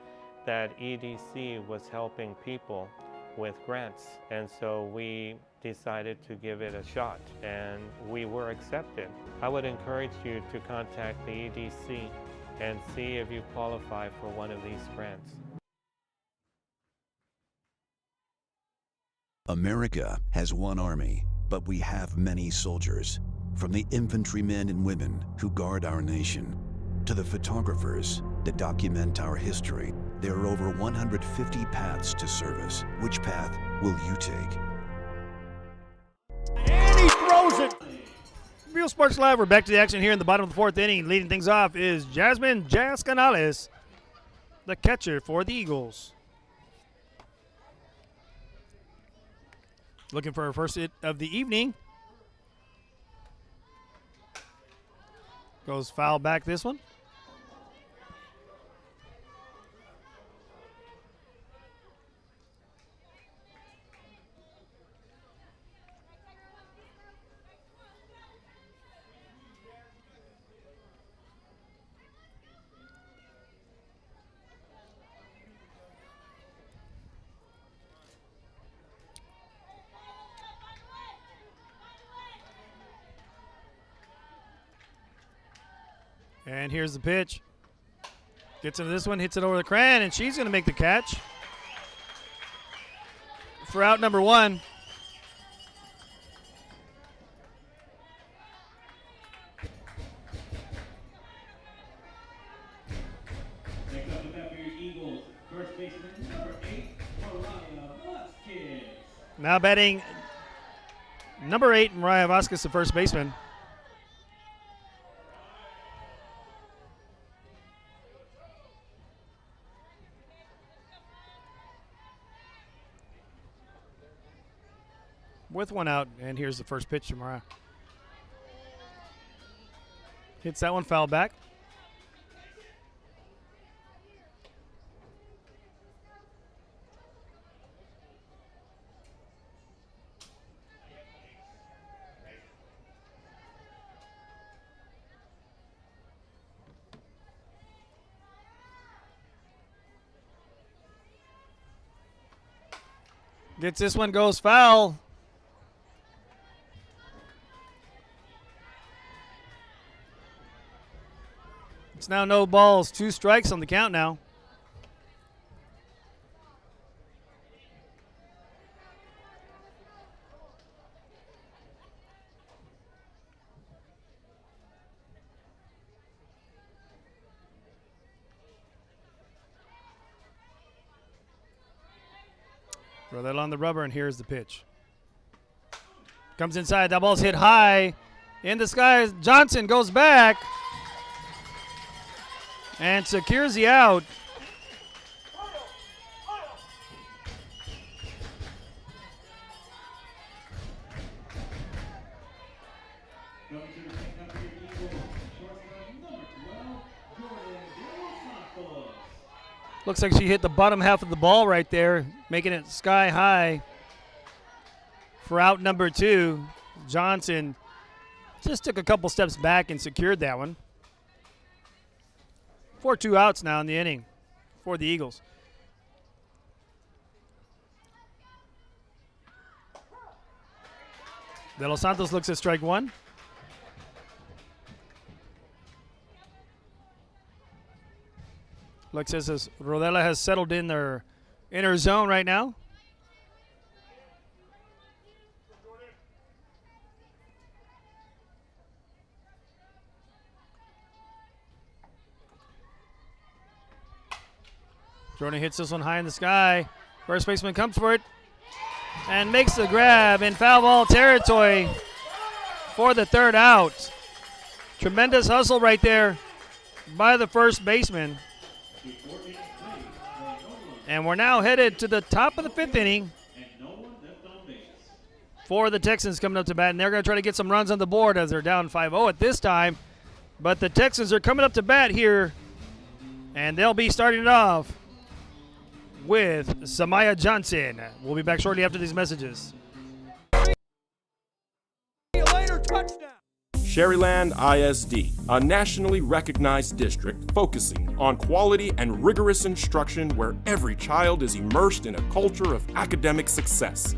that EDC was helping people with grants, and so we decided to give it a shot, and we were accepted. I would encourage you to contact the EDC and see if you qualify for one of these grants. America has one army, but we have many soldiers. From the infantrymen and women who guard our nation, to the photographers that document our history, there are over 150 paths to service. Which path will you take? And he throws it. Real Sports Live, we're back to the action here in the bottom of the 4th inning. Leading things off is Jasmine Jazz Canales, the catcher for the Eagles. Looking for her first hit of the evening. Goes foul back this one. And here's the pitch. Gets into this one, hits it over the cran, and she's going to make the catch for out number 1. Next up with that for your Eagles, first baseman number 8, Mariah Vasquez. Now batting number 8, Mariah Vasquez, the first baseman. With one out, and here's the first pitch to Mariah. Hits that one foul back. Gets this one, goes foul. It's now no balls, 2 strikes on the count now. Throw that on the rubber, and here's the pitch. Comes inside, that ball's hit high in the sky. Johnson goes back and secures the out. Looks like she hit the bottom half of the ball right there, making it sky high for out number 2. Johnson just took a couple steps back and secured that one. 4-2 outs now in the inning for the Eagles. De Los Santos looks at strike 1. Looks as Rodela has settled in her zone right now. Jordan hits this one high in the sky. First baseman comes for it and makes the grab in foul ball territory for the 3rd out. Tremendous hustle right there by the first baseman. And we're now headed to the top of the 5th inning for the Texans coming up to bat. And they're going to try to get some runs on the board as they're down 5-0 at this time. But the Texans are coming up to bat here, and they'll be starting it off with Samaya Johnson. We'll be back shortly after these messages. Sherryland ISD, a nationally recognized district focusing on quality and rigorous instruction where every child is immersed in a culture of academic success.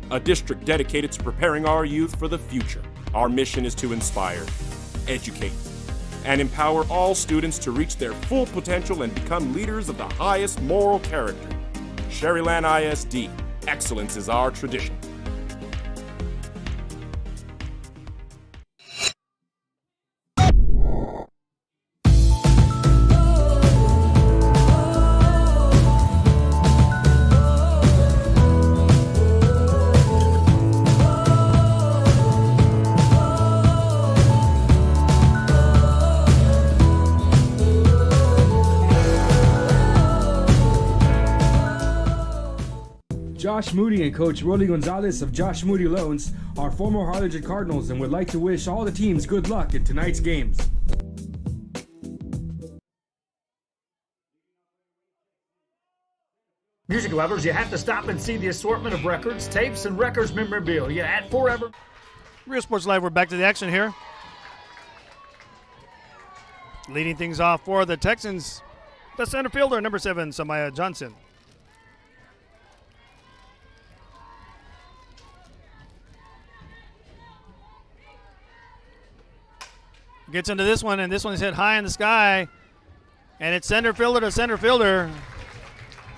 A district dedicated to preparing our youth for the future. Our mission is to inspire, educate, and empower all students to reach their full potential and become leaders of the highest moral character. Sherryland ISD, excellence is our tradition. Josh Moody and Coach Rolly Gonzalez of Josh Moody Loans are former Harlingen Cardinals and would like to wish all the teams good luck in tonight's games. Music lovers, you have to stop and see the assortment of records, tapes, and records memorabilia at Forever. Real Sports Live, we're back to the action here. Leading things off for the Texans, the center fielder, number 7, Samaya Johnson. Gets into this one, and this one's hit high in the sky. And it's center fielder to center fielder.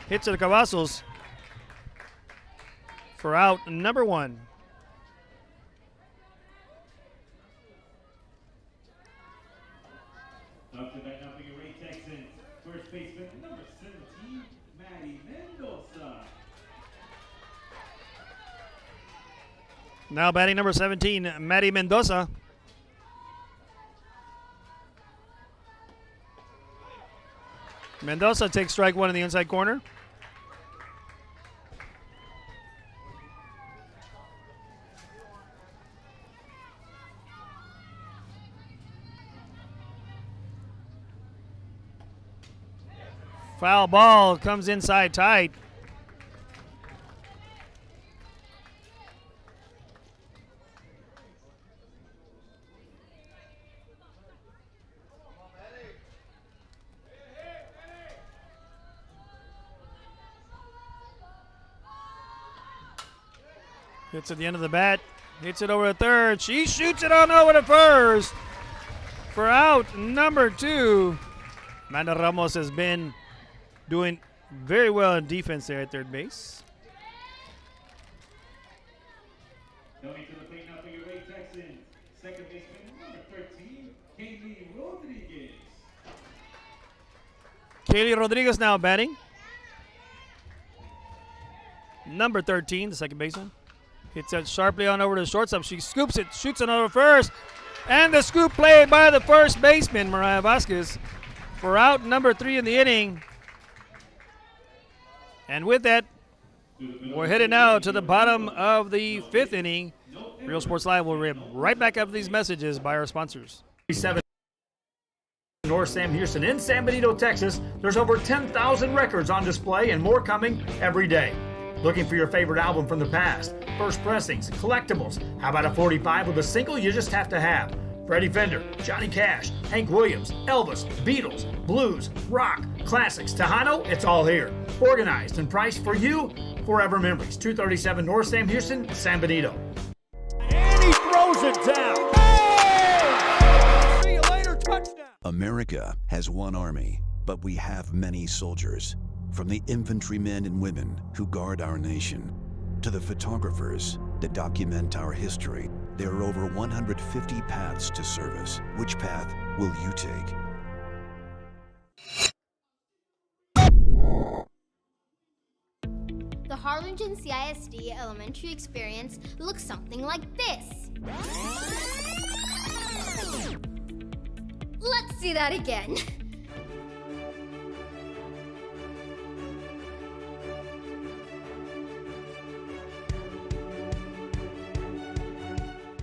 Hits to the Cavazos for out number 1. Up to bat now for your Ray Texans. First baseman, number 17, Maddie Mendoza. Now batting number 17, Maddie Mendoza. Mendoza takes strike 1 in the inside corner. Foul ball comes inside tight. Hits at the end of the bat. Hits it over to third. She shoots it on over to first. For out number 2. Amanda Ramos has been doing very well in defense there at third base. Coming to the plate now for your Ray Texans. Second baseman, number 13, Kaylee Rodriguez. Kaylee Rodriguez now batting. Number 13, the second baseman. Hits it sharply on over to the shortstop. She scoops it, shoots it over first. And the scoop play by the first baseman, Mariah Vasquez, for out number 3 in the inning. And with that, we're headed now to the bottom of the 5th inning. Real Sports Live will be right back after these messages by our sponsors. 7 North Sam Houston in San Benito, Texas, there's over 10,000 records on display and more coming every day. Looking for your favorite album from the past? First pressings, collectibles. How about a 45 with a single you just have to have? Freddie Fender, Johnny Cash, Hank Williams, Elvis, Beatles, blues, rock, classics, Tejano, it's all here. Organized and priced for you. Forever Memories, 237 North Sam Houston, San Benito. And he throws it down. Hey! See you later, touchdown. America has one army, but we have many soldiers. From the infantrymen and women who guard our nation, to the photographers that document our history, there are over 150 paths to service. Which path will you take? The Harlingen CISD elementary experience looks something like this. Let's see that again.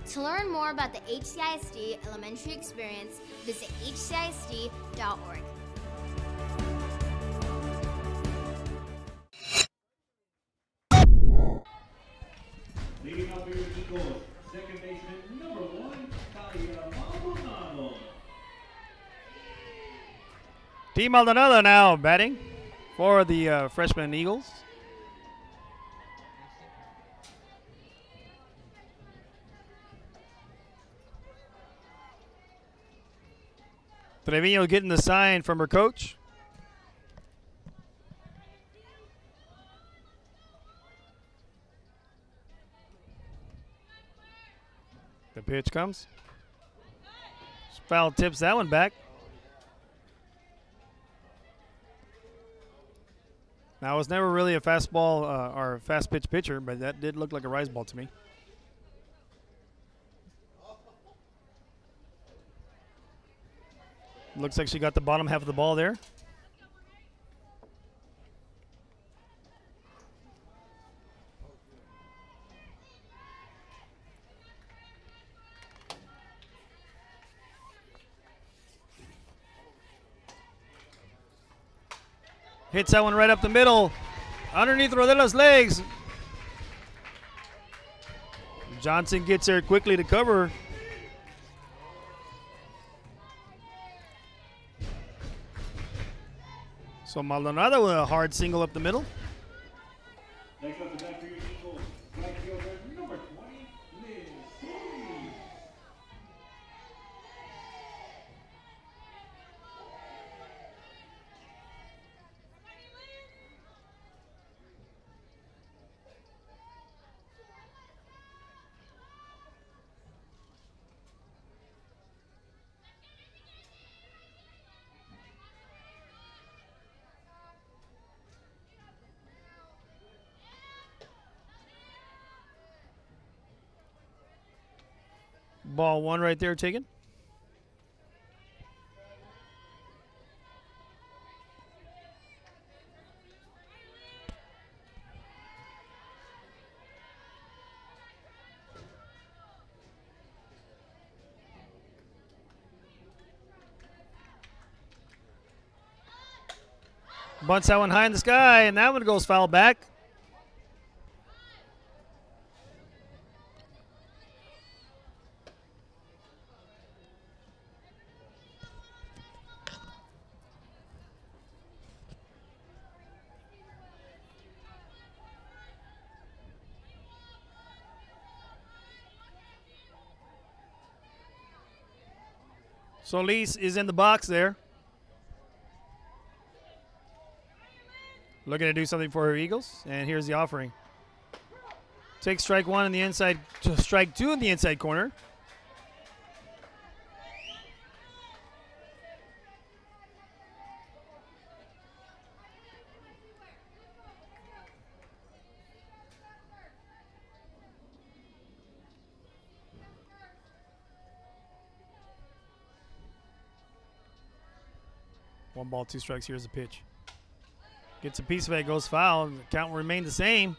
To learn more about the HCISD elementary experience, visit hcisd.org. Leading up for your Eagles, second baseman number 1, Talia Maldonado. Team Maldonado now batting for the freshman Eagles. Trevino getting the sign from her coach. The pitch comes. Foul tips that one back. Now, I was never really a fastball or fast pitch pitcher, but that did look like a rise ball to me. Looks like she got the bottom half of the ball there. Hits that one right up the middle. Underneath Rodella's legs. Johnson gets there quickly to cover. So Maldonado with a hard single up the middle. Next up the bat for your Eagles, right fielder number 20, Liz Solis. Ball one right there taken. Bunts that one high in the sky, and that one goes foul back. Solis is in the box there. Looking to do something for her Eagles, and here's the offering. Take strike one in the inside, strike two in the inside corner. One ball, two strikes. Here's the pitch. Gets a piece of it, goes foul. The count will remain the same.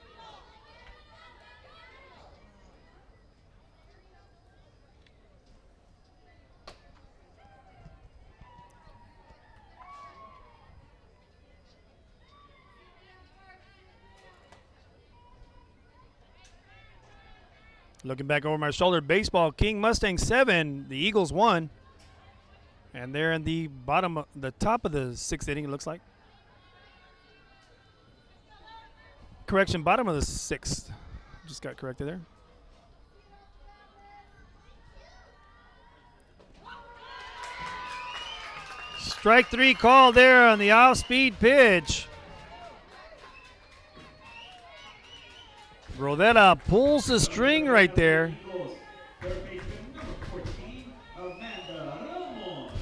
Looking back over my shoulder, baseball king Mustang 7. The Eagles won. And they're in the top of the 6th inning, it looks like. Correction, bottom of the 6th. Just got corrected there. Strike 3 call there on the off-speed pitch. Rodetta pulls the string right there. Third baseman number 14, Amanda Ramos.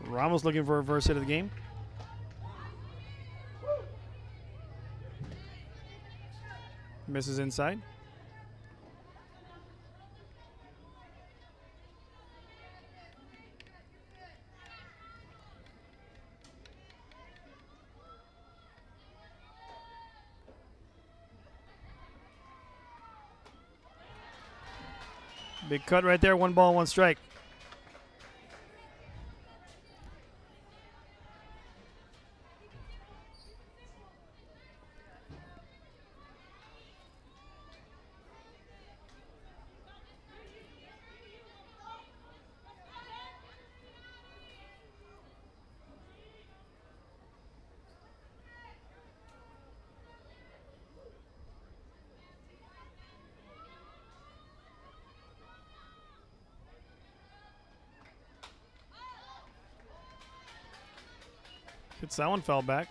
Ramos looking for a first hit of the game. Misses inside. Big cut right there. 1 ball, 1 strike. Hits that one, fell back.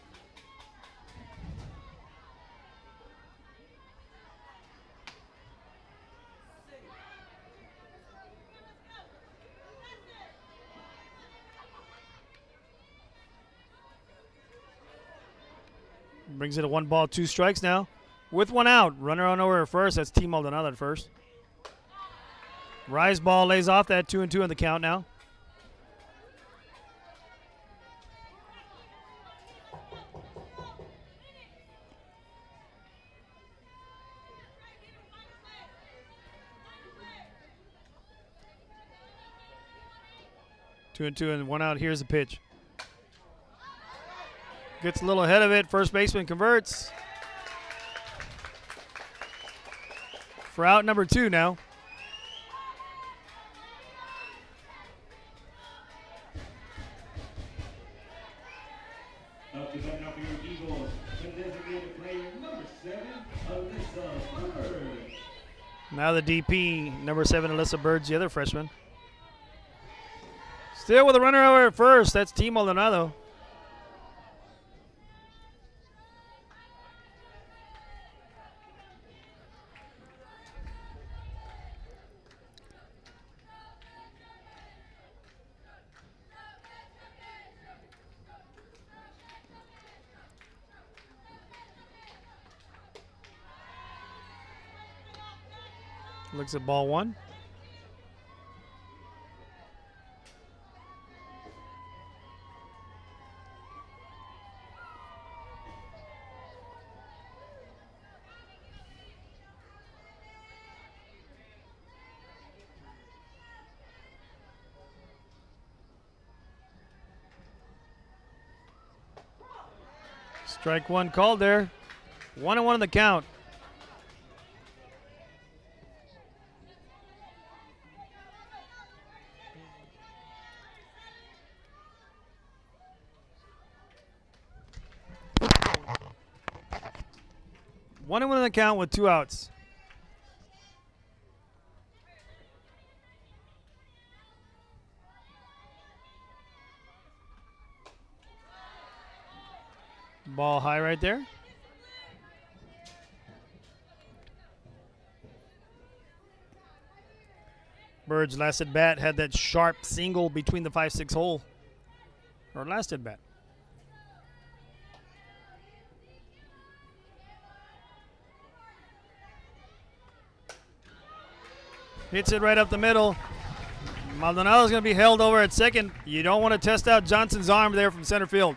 Brings it to 1 ball, 2 strikes now. With 1 out. Runner on over at first. That's T Maldonado at first. Rise ball lays off that 2-2 on the count now. Two and 1 out. Here's the pitch. Gets a little ahead of it. First baseman converts. For out number 2 now. Up to bat now for your Eagles, the designated player number 7, Alyssa Bird. Now the DP, number 7, Alyssa Bird's the other freshman. Still with a runner over at first. That's T Maldonado. Looks at ball 1. Strike 1 called there. 1-1 in the count. One in the count with 2 outs. Ball high right there. Bird's last at bat had that sharp single between the 5-6 hole. Or last at bat. Hits it right up the middle. Maldonado's going to be held over at second. You don't want to test out Johnson's arm there from center field.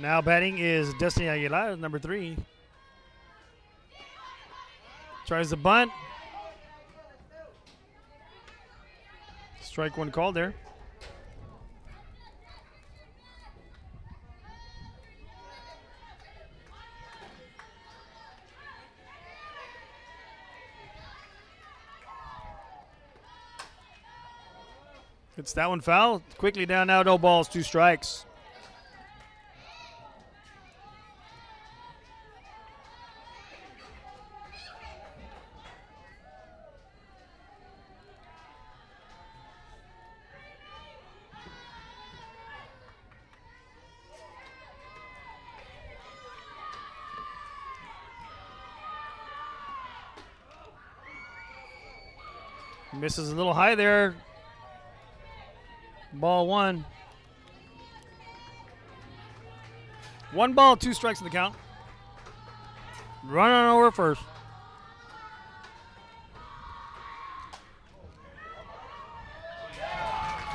Now batting is Destiny Aguilar, number 3. Tries the bunt. Strike one called there. It's that one foul. Quickly down now, no balls, 2 strikes. Misses a little high there. Ball 1. 1 ball, 2 strikes in the count. Run on over first.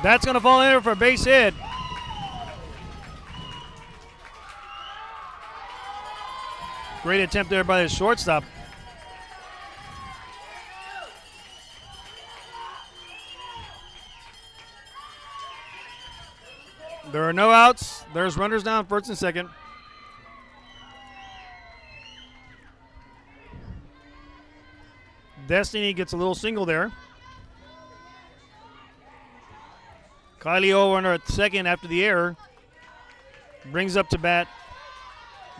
That's going to fall in there for a base hit. Great attempt there by the shortstop. There are no outs. There's runners down, first and second. Destiny gets a little single there. Kylie over at second after the error. Brings up to bat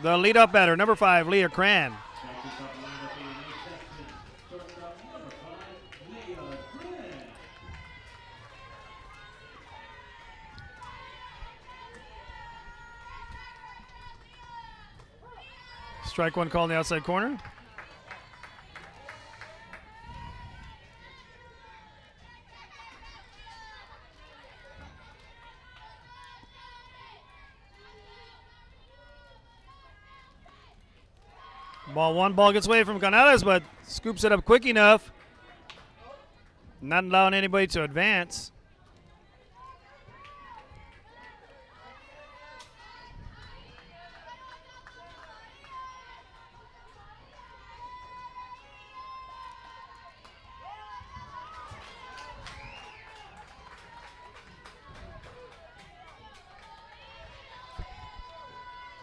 the leadoff batter, number 5, Leah Cran. Strike one called in the outside corner. Ball 1, ball gets away from Canales, but scoops it up quick enough. Not allowing anybody to advance.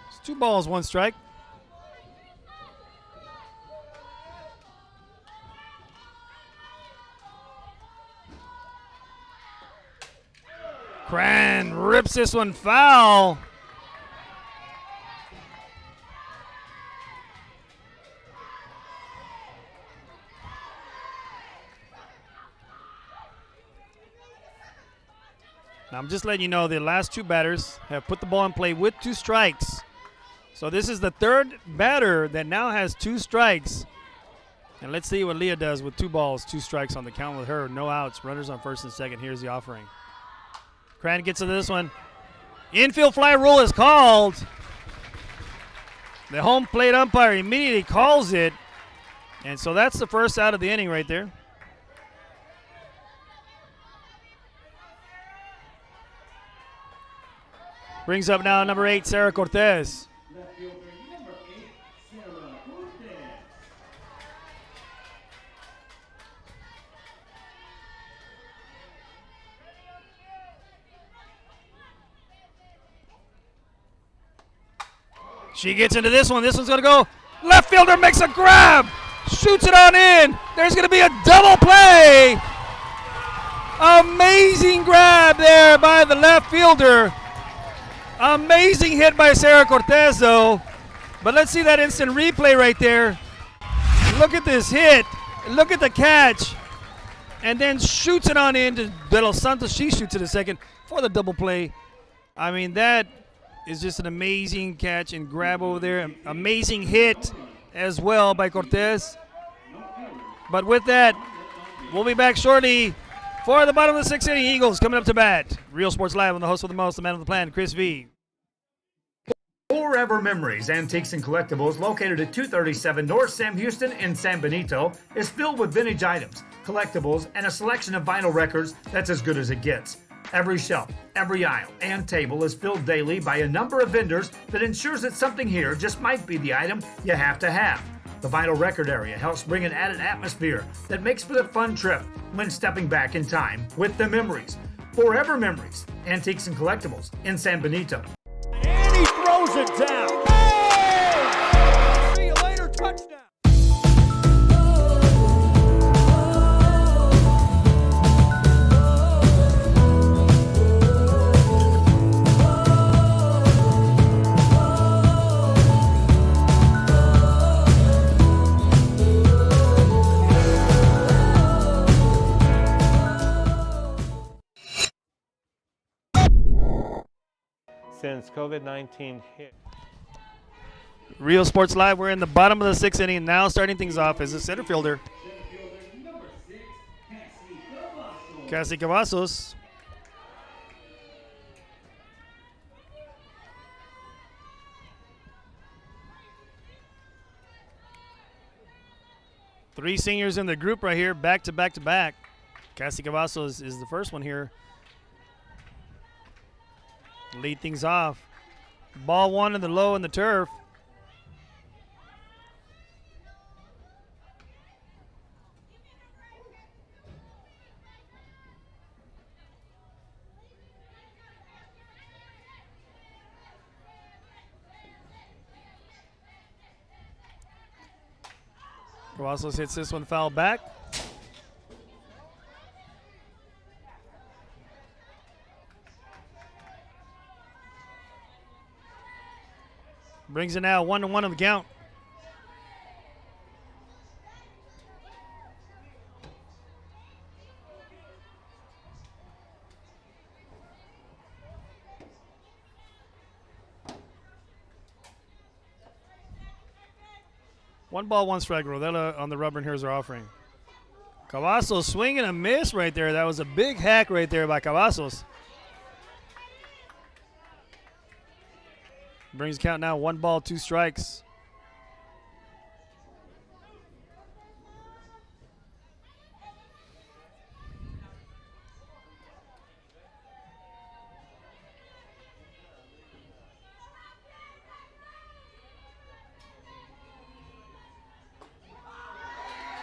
It's 2 balls, 1 strike. Cran rips this one foul. Now I'm just letting you know the last 2 batters have put the ball in play with 2 strikes. So this is the 3rd batter that now has 2 strikes. And let's see what Leah does with 2 balls, 2 strikes on the count with her. No outs, runners on first and second. Here's the offering. Cran gets to this one. Infield fly rule is called. The home plate umpire immediately calls it. And so that's the first out of the inning right there. Brings up now number 8, Sarah Cortez. She gets into this one. This one's going to go. Left fielder makes a grab. Shoots it on in. There's going to be a double play. Amazing grab there by the left fielder. Amazing hit by Sarah Cortez, though. But let's see that instant replay right there. Look at this hit. Look at the catch. And then shoots it on in to De Los Santos. She shoots it a second for the double play. I mean, that is just an amazing catch and grab over there. Amazing hit as well by Cortez. But with that, we'll be back shortly for the bottom of the 6th inning. Eagles coming up to bat. Real Sports Live on the host with the most, the man of the plan, Chris V. Forever Memories, Antiques and Collectibles, located at 237 North Sam Houston in San Benito, is filled with vintage items, collectibles, and a selection of vinyl records that's as good as it gets. Every shelf, every aisle, and table is filled daily by a number of vendors that ensures that something here just might be the item you have to have. The vinyl record area helps bring an added atmosphere that makes for the fun trip when stepping back in time with the memories. Forever Memories, Antiques and Collectibles in San Benito. And he throws it down. Oh! See you later, touchdown. Since COVID-19 hit. Real Sports Live, we're in the bottom of the sixth inning. Now starting things off is the center fielder, Number 6, Cassie Cavazos. Cassie Cavazos. Three seniors in the group right here, back to back to back. Cassie Cavazos is the first one here. Lead things off. Ball one in the low in the turf. Cavazos hits this one foul back. Brings it now 1-1 on the count. One ball, one strike. Rodella on the rubber, and here's our offering. Cavazos swing and a miss right there. That was a big hack right there by Cavazos. Brings count now 1 ball, 2 strikes.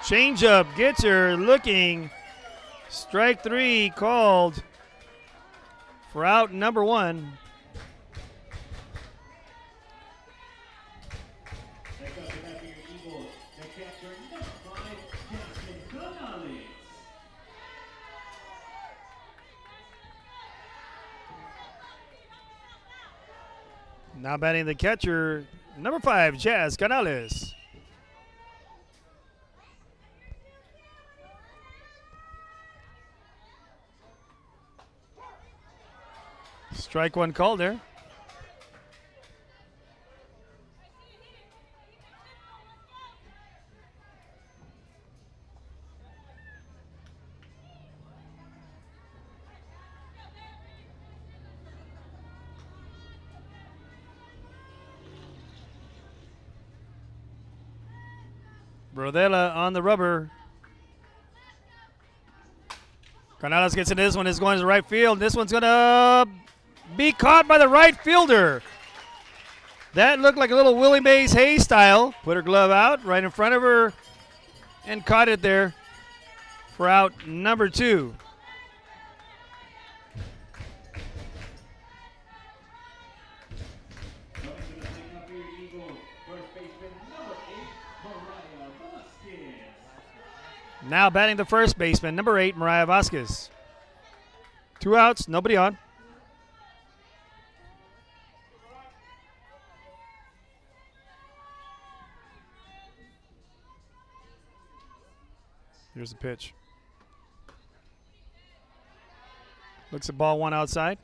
Change up, gets her looking. Strike 3 called for out number 1. Now batting the catcher, number 5, Jazz Canales. Strike 1 called there. Rodella on the rubber. Canales gets into this one. Is going to the right field. This one's going to be caught by the right fielder. That looked like a little Willie Mays Hayes style. Put her glove out right in front of her and caught it there for out number 2. Now batting the first baseman, number 8, Mariah Vasquez. 2 outs, nobody on. Here's the pitch. Looks at ball 1 outside.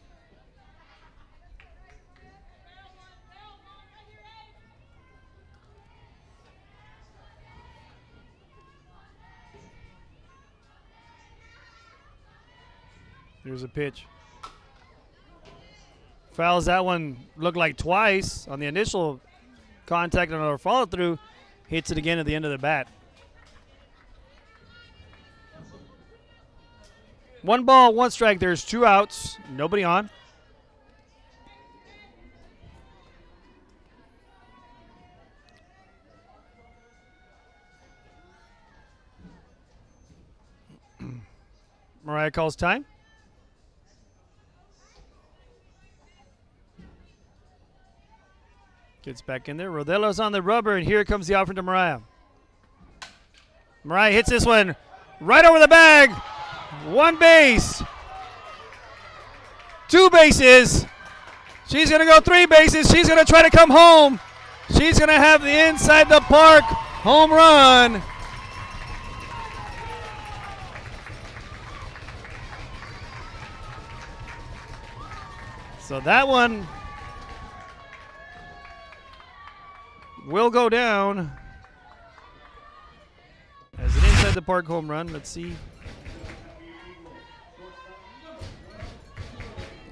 Here's a pitch. Fouls that one, looked like twice on the initial contact and another follow through. Hits it again at the end of the bat. 1 ball, 1 strike. There's 2 outs. Nobody on. Mariah calls time. Gets back in there. Rodella's on the rubber, and here comes the offer to Mariah. Mariah hits this one right over the bag. 1 base. 2 bases. She's going to go 3 bases. She's going to try to come home. She's going to have the inside the park home run. So that one will go down as an inside the park home run. Let's see.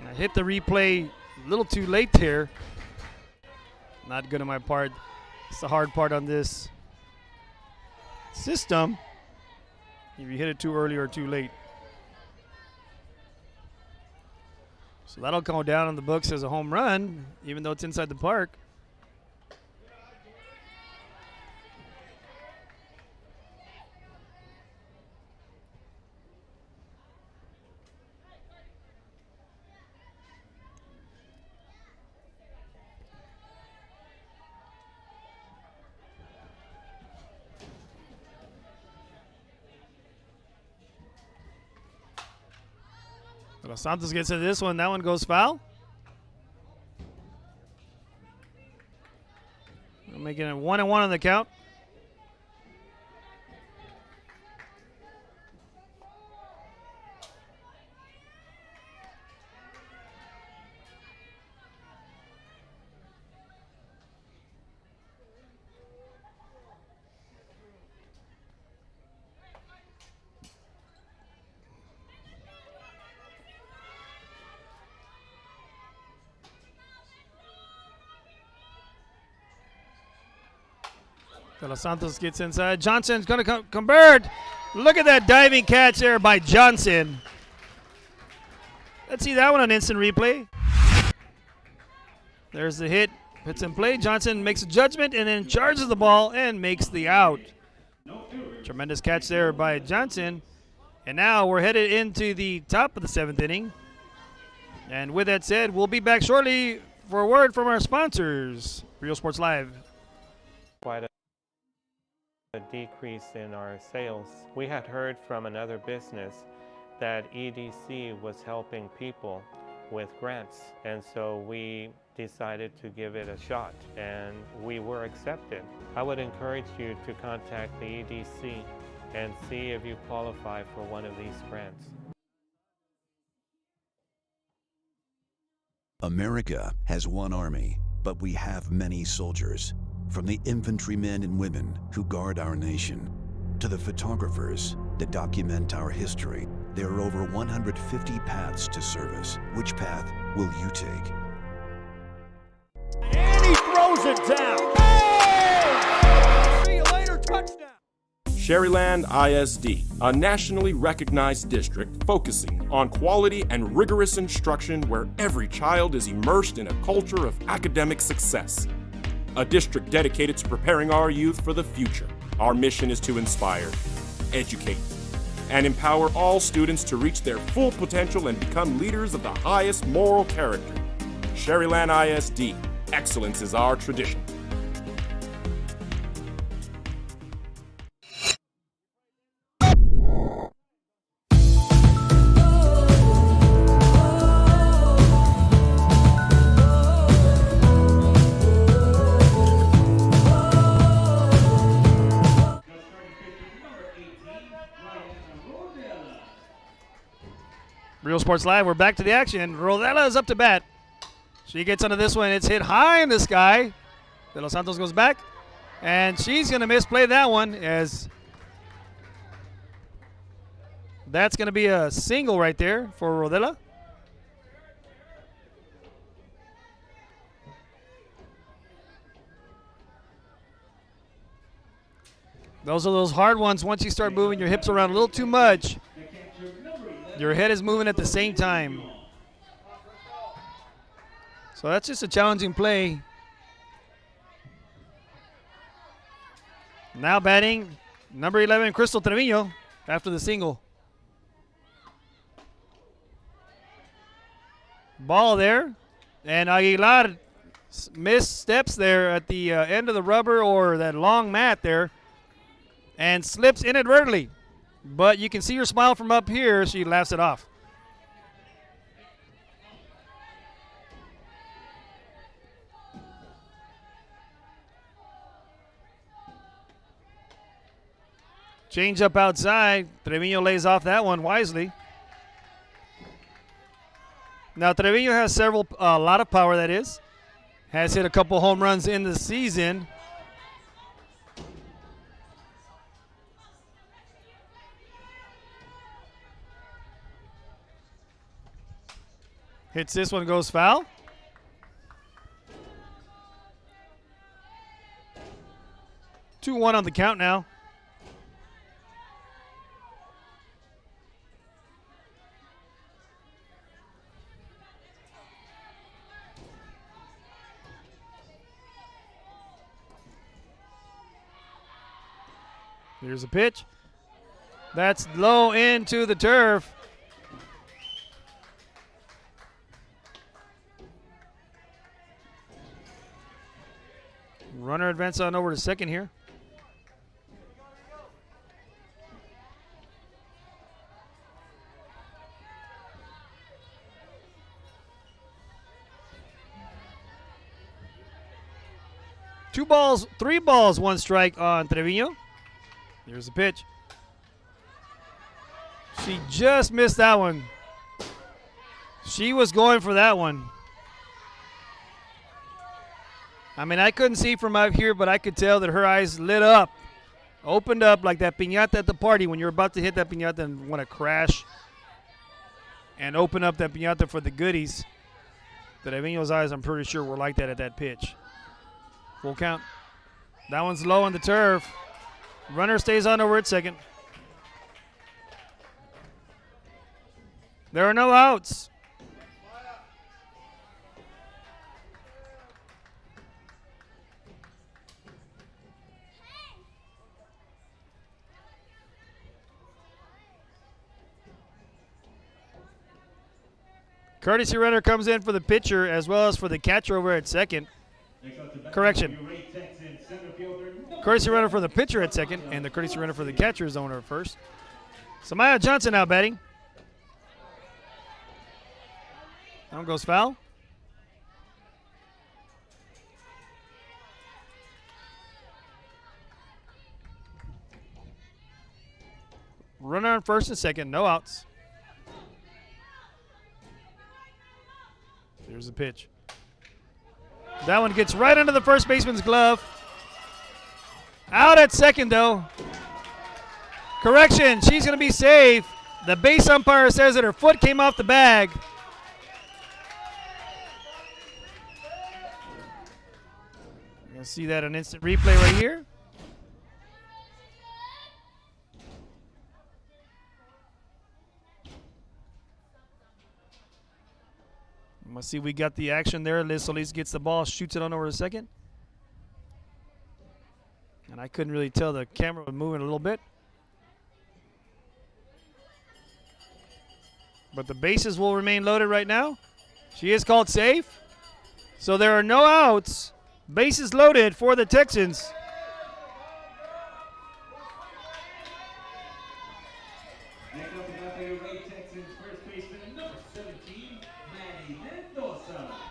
I hit the replay a little too late there. Not good on my part. It's the hard part on this system. If you hit it too early or too late. So that'll go down on the books as a home run, even though it's inside the park. Los Santos gets into this one. That one goes foul. We're making it 1-1 on the count. De Los Santos gets inside. Johnson's going to convert. Look at that diving catch there by Johnson. Let's see that one on instant replay. There's the hit. Hits in play. Johnson makes a judgment and then charges the ball and makes the out. Tremendous catch there by Johnson. And now we're headed into the top of the 7th inning. And with that said, we'll be back shortly for a word from our sponsors. Real Sports Live. Quite a decrease in our sales. We had heard from another business that EDC was helping people with grants, and so we decided to give it a shot, and we were accepted. I would encourage you to contact the EDC and see if you qualify for one of these grants. America has one army, but we have many soldiers. From the infantrymen and women who guard our nation, to the photographers that document our history, there are over 150 paths to service. Which path will you take? And he throws it down. Oh! See you later, touchdown. Sherryland ISD, a nationally recognized district focusing on quality and rigorous instruction where every child is immersed in a culture of academic success. A district dedicated to preparing our youth for the future. Our mission is to inspire, educate, and empower all students to reach their full potential and become leaders of the highest moral character. Sherryland ISD, excellence is our tradition. Real Sports Live, we're back to the action. Rodella is up to bat. She gets onto this one. It's hit high in the sky. De Los Santos goes back, and she's going to misplay that one as that's going to be a single right there for Rodella. Those are those hard ones. Once you start moving your hips around a little too much, Your head is moving at the same time. So that's just a challenging play. Now batting, number 11, Crystal Trevino, after the single. Ball there, and Aguilar missteps there at the end of the rubber or that long mat there and slips inadvertently. But you can see her smile from up here. She laughs it off. Change up outside. Trevino lays off that one wisely. Now Trevino has a lot of power, that is. Has hit a couple home runs in the season. Hits this one, goes foul. Two 2-1 on the count now. Here's a pitch. That's low into the turf. Runner advance on over to second here. Three balls, one strike on Trevino. Here's the pitch. She just missed that one. She was going for that one. I mean, I couldn't see from out here, but I could tell that her eyes lit up, opened up like that piñata at the party when you're about to hit that piñata and want to crash and open up that piñata for the goodies. Trevino's eyes, I'm pretty sure, were like that at that pitch. Full count. That one's low on the turf. Runner stays on over at second. There are no outs. Courtesy runner comes in for the pitcher as well as for the catcher over at second. Correction. Courtesy runner for the pitcher at second, and the courtesy runner for the catcher is on at first. Samaya Johnson now batting. That one goes foul. Runner on first and second, no outs. There's the pitch. That one gets right under the first baseman's glove. Out at second, though. Correction, she's going to be safe. The base umpire says that her foot came off the bag. You're going to see that on instant replay right here. Let's see, we got the action there. Liz Solis gets the ball, shoots it on over to second. And I couldn't really tell, the camera was moving a little bit. But the bases will remain loaded right now. She is called safe. So there are no outs. Bases loaded for the Texans.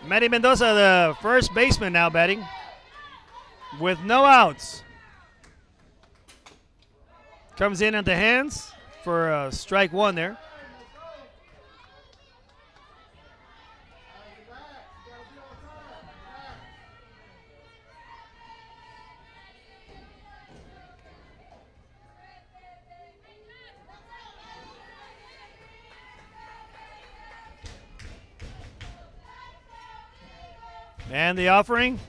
Maddie Mendoza, the first baseman, now batting with no outs. Comes in at the hands for strike one there. And the offering.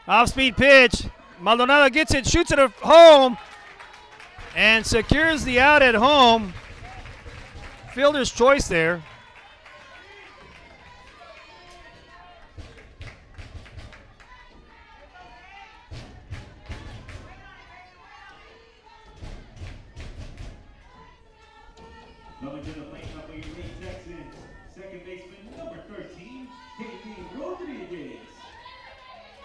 Off-speed pitch. Maldonado gets it, shoots it home, and secures the out at home fielder's choice there. Coming to the plate now for your Lake Texans, second baseman number 13, Kaylee Rodriguez.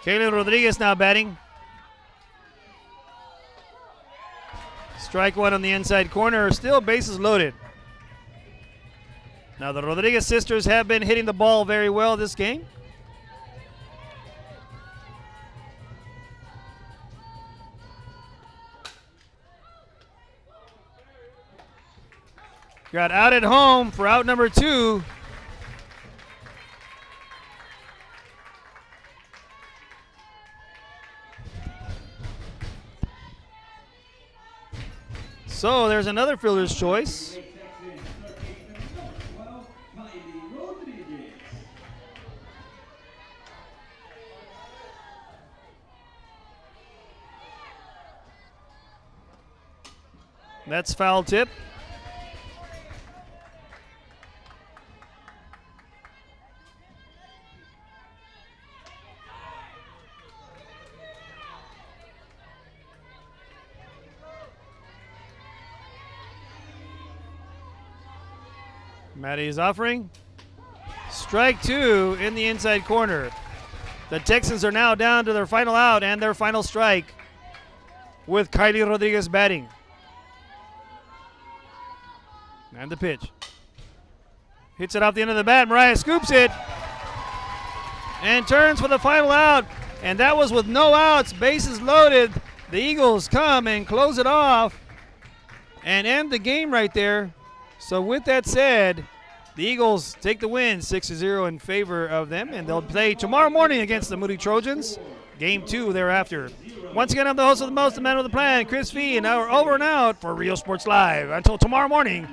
Kaylee Rodriguez now batting. Strike one on the inside corner, still bases loaded. Now the Rodriguez sisters have been hitting the ball very well this game. Got out at home for out number 2. So there's another fielder's choice. That's foul tip. Maddie is offering. Strike 2 in the inside corner. The Texans are now down to their final out and their final strike with Kylie Rodriguez batting. And the pitch. Hits it off the end of the bat. Mariah scoops it and turns for the final out. And that was with no outs, bases loaded. The Eagles come and close it off and end the game right there. So with that said, the Eagles take the win 6-0 in favor of them, and they'll play tomorrow morning against the Moody Trojans. Game 2 thereafter. Once again, I'm the host of the most, the man with the plan, Chris Fee, and now we're over and out for Real Sports Live. Until tomorrow morning,